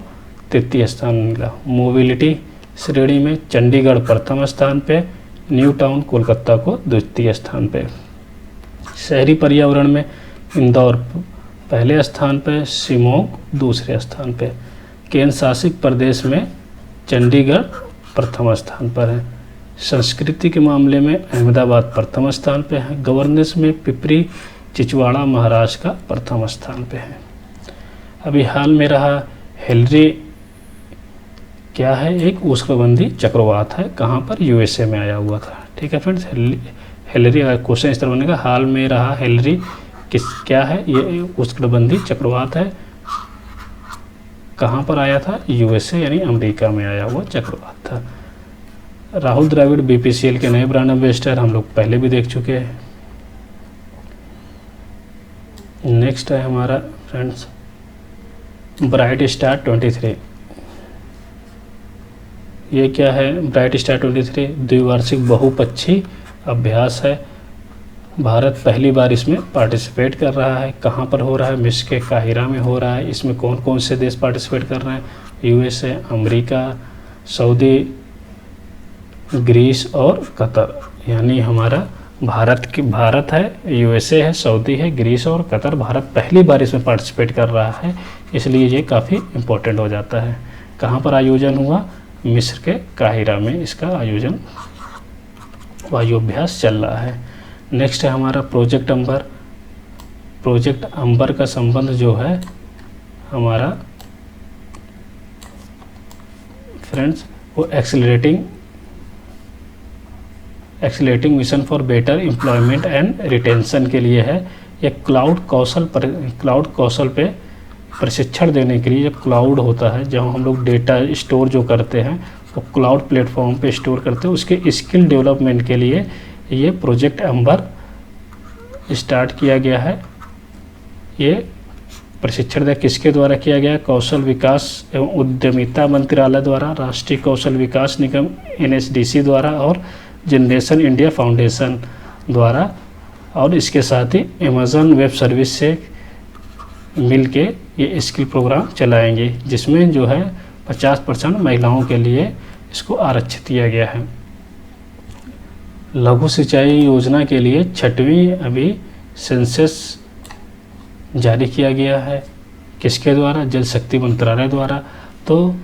तृतीय स्थान मिला। मोबिलिटी श्रेणी में चंडीगढ़ प्रथम स्थान पे, न्यू टाउन कोलकाता को द्वितीय स्थान पे। शहरी पर्यावरण में इंदौर पहले स्थान पे, शिमोग दूसरे स्थान पे। केंद्र शासित प्रदेश में चंडीगढ़ प्रथम स्थान पर है। संस्कृति के मामले में अहमदाबाद प्रथम स्थान पे है। गवर्नेंस में पिपरी चिचवाड़ा महाराष्ट्र का प्रथम स्थान पे है। अभी हाल में रहा हेनरी क्या है? एक उष्णकटिबंधीय चक्रवात है। कहाँ पर? यूएसए में आया हुआ था। ठीक है फ्रेंड्स। हेनरी क्वेश्चन इस तरह बनेगा, हाल में रहा हेनरी क्या है? ये उष्णकटिबंधीय चक्रवात है। कहाँ पर आया था? यूएसए यानी अमेरिका में आया हुआ चक्रवात था। राहुल द्रविड़ बीपीसीएल के नए ब्रांड एम्बेसडर हम लोग पहले भी देख चुके हैं। नेक्स्ट है हमारा फ्रेंड्स ब्राइट स्टार 23। ये क्या है? ब्राइट स्टार 23 द्विवार्षिक बहुपक्षीय अभ्यास है। भारत पहली बार इसमें पार्टिसिपेट कर रहा है। कहाँ पर हो रहा है? मिस्र के काहिरा में हो रहा है। इसमें कौन कौन से देश पार्टिसिपेट कर रहे हैं? यूएसए, अमेरिका, सऊदी, ग्रीस और कतर। यानी हमारा भारत है, यूएसए है, सऊदी है, ग्रीस और कतर। भारत पहली बार इसमें पार्टिसिपेट कर रहा है, इसलिए ये काफ़ी इम्पोर्टेंट हो जाता है। कहाँ पर आयोजन हुआ? मिस्र के काहिरा में इसका आयोजन वायुअभ्यास चल रहा है। नेक्स्ट है हमारा प्रोजेक्ट अंबर। प्रोजेक्ट अंबर का संबंध जो है हमारा फ्रेंड्स वो accelerating mission for better employment and retention के लिए है। यह क्लाउड कौशल पे प्रशिक्षण देने के लिए, जो क्लाउड होता है जहाँ हम लोग डेटा स्टोर जो करते हैं वो क्लाउड प्लेटफॉर्म पे स्टोर करते हैं, उसके स्किल डेवलपमेंट के लिए ये प्रोजेक्ट अंबर स्टार्ट किया गया है। ये प्रशिक्षण किसके द्वारा किया गया? कौशल विकास एवं उद्यमिता मंत्रालय द्वारा, राष्ट्रीय कौशल विकास निगम NSDC द्वारा और जनरेशन इंडिया फाउंडेशन द्वारा, और इसके साथ ही अमेज़न वेब सर्विस से मिल के ये स्किल प्रोग्राम चलाएंगे, जिसमें जो है 50% महिलाओं के लिए इसको आरक्षित किया गया है। लघु सिंचाई योजना के लिए 6वीं अभी सेंसस जारी किया गया है। किसके द्वारा? जल शक्ति मंत्रालय द्वारा। तो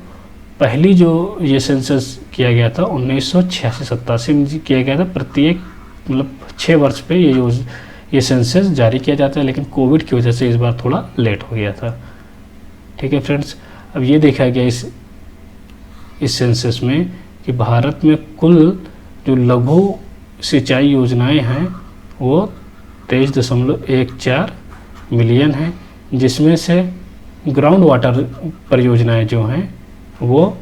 पहली जो ये सेंसस किया गया था 1986-87 में किया गया था। प्रत्येक मतलब 6 वर्ष पे ये सेंसस जारी किया जाता है, लेकिन कोविड की वजह से इस बार थोड़ा लेट हो गया था। ठीक है फ्रेंड्स, अब ये देखा गया इस सेंसस में कि भारत में कुल जो लघु सिंचाई योजनाएं हैं वो 23.14 मिलियन हैं, जिसमें से ग्राउंड वाटर परियोजनाएं जो हैं वो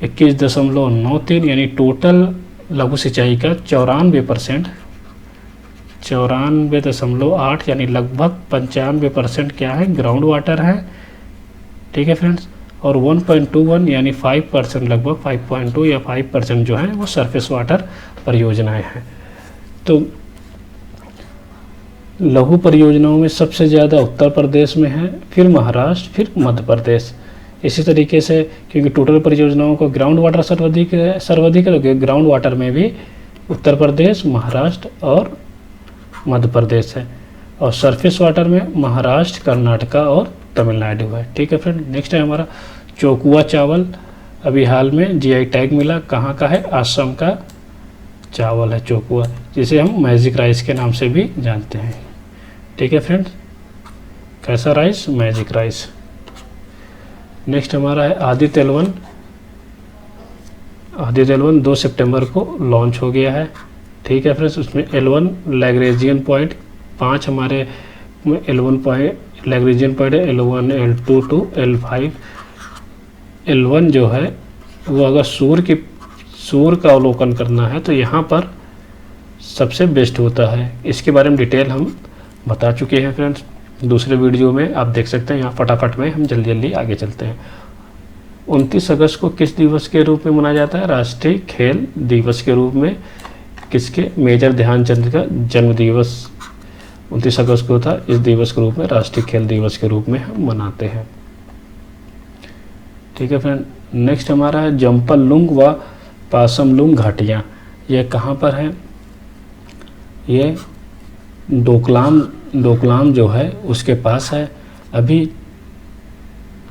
21.93, यानी टोटल लघु सिंचाई का 94%, 94.8 यानी लगभग 95% क्या है? ग्राउंड वाटर है। ठीक है फ्रेंड्स, और 1.21 यानी 5% लगभग 5.2 या 5% जो है वो सरफेस वाटर परियोजनाएं हैं। तो लघु परियोजनाओं में सबसे ज़्यादा उत्तर प्रदेश में है, फिर महाराष्ट्र, फिर मध्य प्रदेश। इसी तरीके से क्योंकि टोटल परियोजनाओं को ग्राउंड वाटर सर्वाधिक है, तो ग्राउंड वाटर में भी उत्तर प्रदेश, महाराष्ट्र और मध्य प्रदेश है, और सरफेस वाटर में महाराष्ट्र, कर्नाटका और तमिलनाडु है। ठीक है फ्रेंड, नेक्स्ट है हमारा चोकुआ चावल। अभी हाल में GI टैग मिला, कहाँ का है? असम का चावल है चोकुआ, जिसे हम मैजिक राइस के नाम से भी जानते हैं। ठीक है फ्रेंड्स, कैसा राइस? Magic rice. नेक्स्ट हमारा है आदित्य L1। आदित्य L1 2 सितंबर को लॉन्च हो गया है। ठीक है फ्रेंड्स, उसमें L1 लैग्रेंजियन पॉइंट 5 हमारे L1 पॉइंट लैग्रेंजियन पॉइंट है, L1 L2 to L5। L1 जो है वो अगर सूर्य का अवलोकन करना है तो यहाँ पर सबसे बेस्ट होता है। इसके बारे में डिटेल हम बता चुके हैं फ्रेंड्स दूसरे वीडियो में, आप देख सकते हैं। यहाँ फटाफट में हम जल्दी आगे चलते हैं। 29 अगस्त को किस दिवस के रूप में मनाया जाता है? राष्ट्रीय खेल दिवस के रूप में। किसके? मेजर ध्यानचंद का जन्म दिवस 29 अगस्त को था। इस दिवस के रूप में राष्ट्रीय खेल दिवस के रूप में हम मनाते हैं। ठीक है फ्रेंड, नेक्स्ट हमारा है जम्पलुंग व पासमलुंग घाटियाँ। यह कहाँ पर है? ये डोकलाम जो है उसके पास है। अभी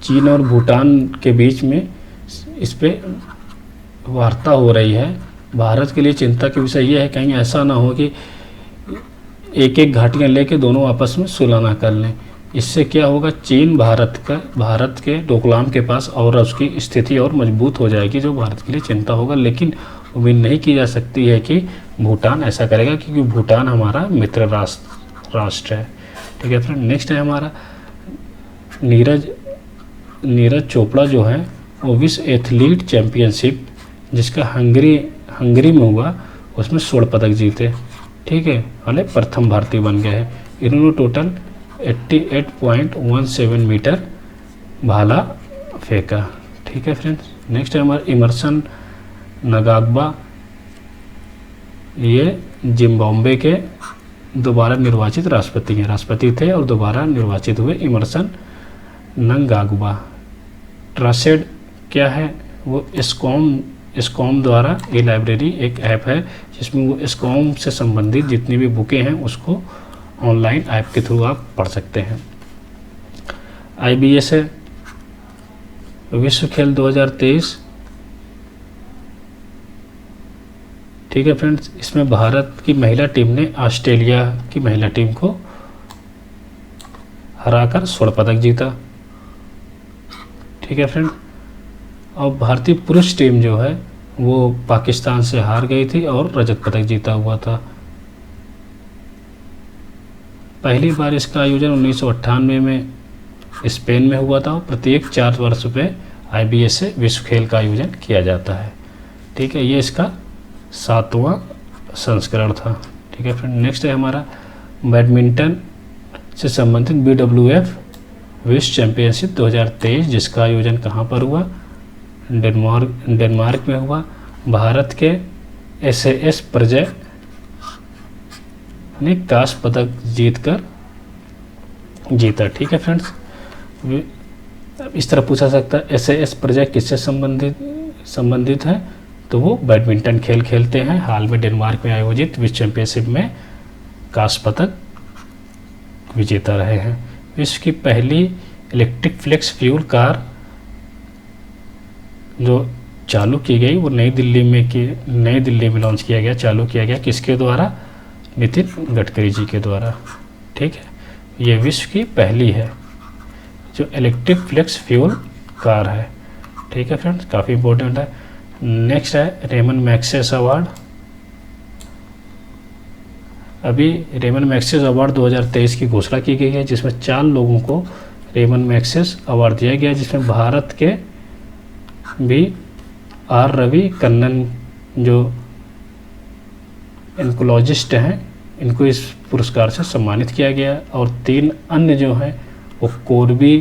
चीन और भूटान के बीच में इस पे वार्ता हो रही है। भारत के लिए चिंता का विषय यह है कहीं ऐसा ना हो कि एक घाटियाँ लेके दोनों आपस में सुलह ना कर लें। इससे क्या होगा? चीन भारत के डोकलाम के पास और उसकी स्थिति और मजबूत हो जाएगी, जो भारत के लिए चिंता होगा। लेकिन उम्मीद नहीं की जा सकती है कि भूटान ऐसा करेगा, क्योंकि भूटान हमारा मित्र राष्ट्र है। ठीक है फ्रेंड, नेक्स्ट है हमारा नीरज चोपड़ा जो है वो विश्व एथलीट चैम्पियनशिप जिसका हंगरी में हुआ, उसमें स्वर्ण पदक जीते। ठीक है, वाले प्रथम भारतीय बन गए हैं। इन्होंने टोटल 88.17 मीटर भाला फेंका। ठीक है फ्रेंड्स, नेक्स्ट है हमारा इमर्सन नगाग्बा। ये जिम्बाब्वे के दोबारा निर्वाचित राष्ट्रपति हैं, राष्ट्रपति थे और दोबारा निर्वाचित हुए इमर्सन नगाग्बा। ट्रसेड क्या है? वो स्कॉम द्वारा ये लाइब्रेरी एक ऐप है जिसमें वो स्कॉम से संबंधित जितनी भी बुकें हैं उसको ऑनलाइन ऐप के थ्रू आप पढ़ सकते हैं। IBS है विश्व खेल 2023। ठीक है फ्रेंड्स, इसमें भारत की महिला टीम ने ऑस्ट्रेलिया की महिला टीम को हराकर स्वर्ण पदक जीता। ठीक है फ्रेंड, और भारतीय पुरुष टीम जो है वो पाकिस्तान से हार गई थी और रजत पदक जीता हुआ था। पहली बार इसका आयोजन 1998 में स्पेन में हुआ था। प्रत्येक 4 वर्ष पे IBS से विश्व खेल का आयोजन किया जाता है। ठीक है, ये इसका 7वां संस्करण था। ठीक है फ्रेंड, नेक्स्ट है हमारा बैडमिंटन से संबंधित BWF विश्व चैंपियनशिप 2023, जिसका आयोजन कहाँ पर हुआ? डेनमार्क में हुआ। भारत के SAS प्रजय ने कांस्य पदक जीता। ठीक है फ्रेंड्स, इस तरह पूछा सकता है SAS प्रजय किससे संबंधित है? तो वो बैडमिंटन खेल खेलते हैं। हाल में डेनमार्क में आयोजित विश्व चैंपियनशिप में कांस्य पदक विजेता रहे हैं। विश्व की पहली इलेक्ट्रिक फ्लेक्स फ्यूल कार जो चालू की गई वो नई दिल्ली में लॉन्च किया गया, चालू किया गया। किसके द्वारा? नितिन गडकरी जी के द्वारा। ठीक है, ये विश्व की पहली है जो इलेक्ट्रिक फ्लेक्स फ्यूल कार है। ठीक है फ्रेंड्स, काफ़ी इंपॉर्टेंट है। नेक्स्ट है रेमन मैग्सेस अवार्ड। अभी रेमन मैग्सेस अवार्ड 2023 की घोषणा की गई है, जिसमें 4 लोगों को रेमन मैग्सेस अवार्ड दिया गया, जिसमें भारत के भी आर रवि कन्नन जो इन्कोलॉजिस्ट हैं, इनको इस पुरस्कार से सम्मानित किया गया। और 3 अन्य जो हैं वो कोरबी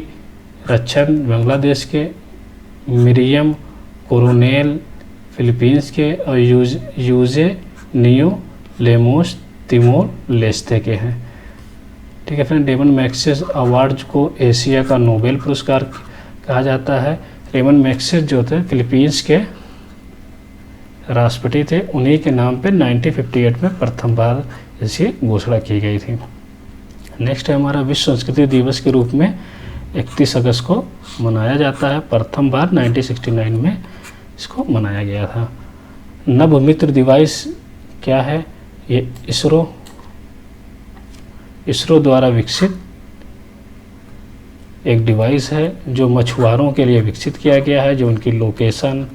रक्षन बांग्लादेश के, मिरियम कोरोनेल फिलीपींस के और यूजे नियो लेमोस तिमोर लेस्ते के हैं। ठीक है फ्रेंड, रेमन मैग्सेस अवार्ड को एशिया का नोबेल पुरस्कार कहा जाता है। रेमन मैग्सेस जो थे फिलीपींस के राष्ट्रपति थे, उन्हीं के नाम पे 1958 में प्रथम बार इसकी घोषणा की गई थी। नेक्स्ट है हमारा विश्व संस्कृति दिवस के रूप में 31 अगस्त को मनाया जाता है। प्रथम बार 1969 में इसको मनाया गया था। नभमित्र डिवाइस क्या है? ये इसरो द्वारा विकसित एक डिवाइस है जो मछुआरों के लिए विकसित किया गया है, जो उनकी लोकेशन,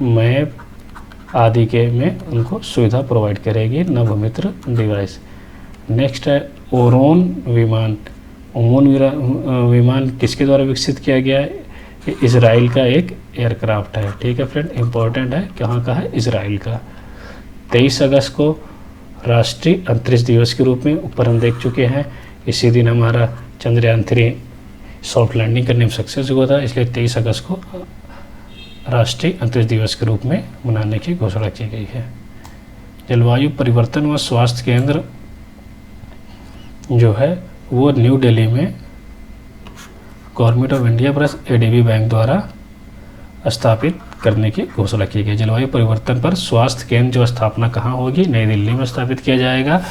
मैप आदि के में उनको सुविधा प्रोवाइड करेगी, नभमित्र डिवाइस। नेक्स्ट है ओरोन विमान। विमान किसके द्वारा विकसित किया गया है? इजराइल का एक एयरक्राफ्ट है। ठीक है फ्रेंड, इंपॉर्टेंट है, कहाँ का है? इजराइल का। 23 अगस्त को राष्ट्रीय अंतरिक्ष दिवस के रूप में ऊपर हम देख चुके हैं। इसी दिन हमारा चंद्रयान 3 सॉफ्ट लैंडिंग करने में सक्सेस हुआ था, इसलिए 23 अगस्त को राष्ट्रीय अंतरिक्ष दिवस के रूप में मनाने की घोषणा की गई है। जलवायु परिवर्तन व स्वास्थ्य केंद्र जो है वो न्यू दिल्ली में government of India plus ADB bank द्वारा स्थापित करने की घोषणा की गई। जलवायु परिवर्तन पर स्वास्थ्य केंद्र जो स्थापना कहाँ होगी? नई दिल्ली में स्थापित किया जाएगा।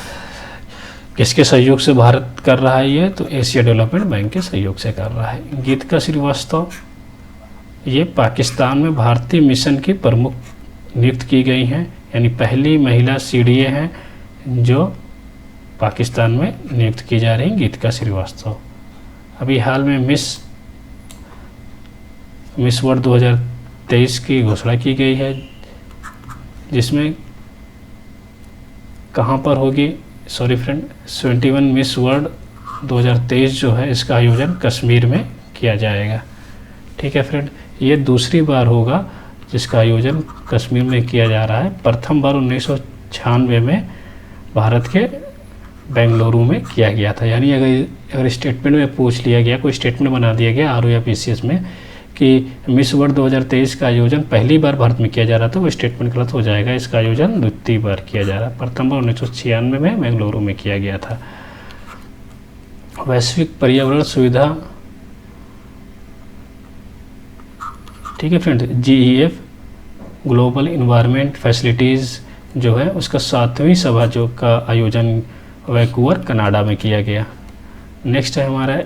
किसके सहयोग से भारत कर रहा है ये? तो एशिया डेवलपमेंट बैंक के सहयोग से कर रहा है। गीतिका श्रीवास्तव ये पाकिस्तान में भारतीय मिशन की प्रमुख नियुक्त की गई हैं, यानी पहली महिला CDA हैं जो पाकिस्तान में नियुक्त की जा रही हैं, गीतिका श्रीवास्तव। अभी हाल में मिस वर्ल्ड 2023 की घोषणा की गई है, जिसमें कहाँ पर होगी? सॉरी फ्रेंड, 71 मिस वर्ल्ड 2023 जो है इसका आयोजन कश्मीर में किया जाएगा। ठीक है फ्रेंड, ये दूसरी बार होगा जिसका आयोजन कश्मीर में किया जा रहा है। प्रथम बार 1996 में भारत के बेंगलुरु में किया गया था। यानी अगर स्टेटमेंट में पूछ लिया गया, कोई स्टेटमेंट बना दिया गया RO या PCS में कि मिस वर्ल्ड 2023 का आयोजन पहली बार भारत में किया जा रहा था, वो स्टेटमेंट गलत हो जाएगा। इसका आयोजन द्वितीय बार किया जा रहा है। प्रथम बार 1996 में बेंगलुरु में किया गया था। वैश्विक पर्यावरण सुविधा, ठीक है friend, GEF global environment facilities जो है उसका 7वीं सभा जो का आयोजन वैंकूवर कनाडा में किया गया। नेक्स्ट है हमारा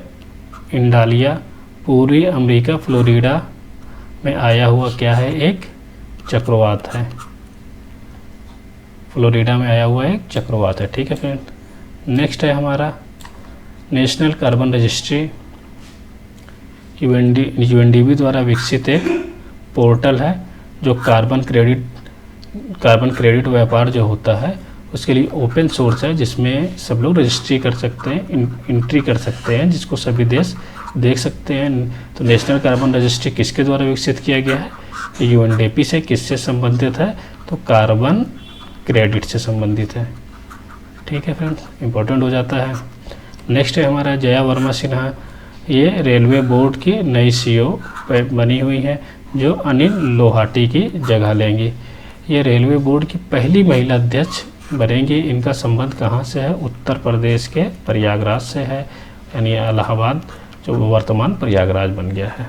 इंडालिया, पूर्वी अमेरिका फ्लोरिडा में आया हुआ क्या है? एक चक्रवात है। फ्लोरिडा में आया हुआ एक चक्रवात है। ठीक है फ्रेंड, नेक्स्ट है हमारा नेशनल कार्बन रजिस्ट्री, UNDP द्वारा विकसित एक पोर्टल है जो कार्बन क्रेडिट व्यापार जो होता है उसके लिए ओपन सोर्स है, जिसमें सब लोग रजिस्ट्री कर सकते हैं, एंट्री कर सकते हैं, जिसको सभी देश देख सकते हैं। तो नेशनल कार्बन रजिस्ट्री किसके द्वारा विकसित किया गया है? UNDP से। किससे संबंधित है? तो कार्बन क्रेडिट से संबंधित है। ठीक है फ्रेंड्स, इंपॉर्टेंट हो जाता है। नेक्स्ट है हमारा जया वर्मा सिन्हा, ये रेलवे बोर्ड की नई सीईओ बनी हुई है जो अनिल लोहाटी की जगह लेंगी। ये रेलवे बोर्ड की पहली महिला अध्यक्ष बनेंगी। इनका संबंध कहाँ से है? उत्तर प्रदेश के प्रयागराज से है, यानी इलाहाबाद जो वर्तमान प्रयागराज बन गया है।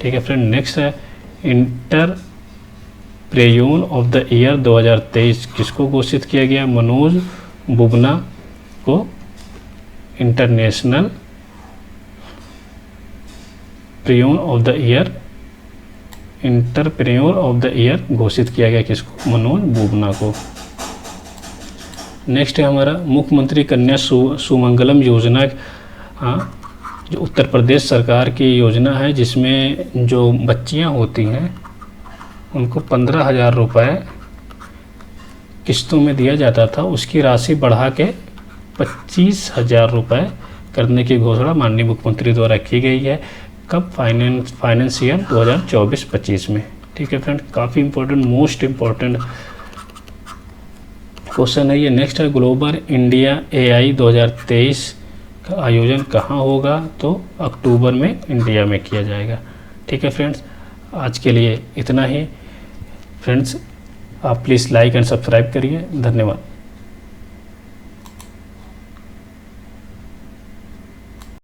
ठीक है फ्रेंड, नेक्स्ट है इंटरप्रेन्योर ऑफ द ईयर 2023 किसको घोषित किया गया? मनोज बुबना को international entrepreneur of the year घोषित किया गया किसको? मनोज बुबना को। नेक्स्ट है हमारा मुख्यमंत्री कन्या सुमंगलम योजना, जो उत्तर प्रदेश सरकार की योजना है जिसमें जो बच्चियां होती हैं उनको 15,000 रुपये किस्तों में दिया जाता था, उसकी राशि बढ़ा के 25,000 रुपये करने की घोषणा माननीय मुख्यमंत्री द्वारा की गई है। कब? फाइनेंशियल 2024-25 में। ठीक है फ्रेंड, काफ़ी इंपॉर्टेंट, मोस्ट इम्पॉर्टेंट क्वेश्चन है ये। नेक्स्ट है ग्लोबल इंडिया AI 2023 का आयोजन कहाँ होगा? तो अक्टूबर में इंडिया में किया जाएगा। ठीक है फ्रेंड्स, आज के लिए इतना ही। फ्रेंड्स, आप प्लीज़ लाइक एंड सब्सक्राइब करिए। धन्यवाद।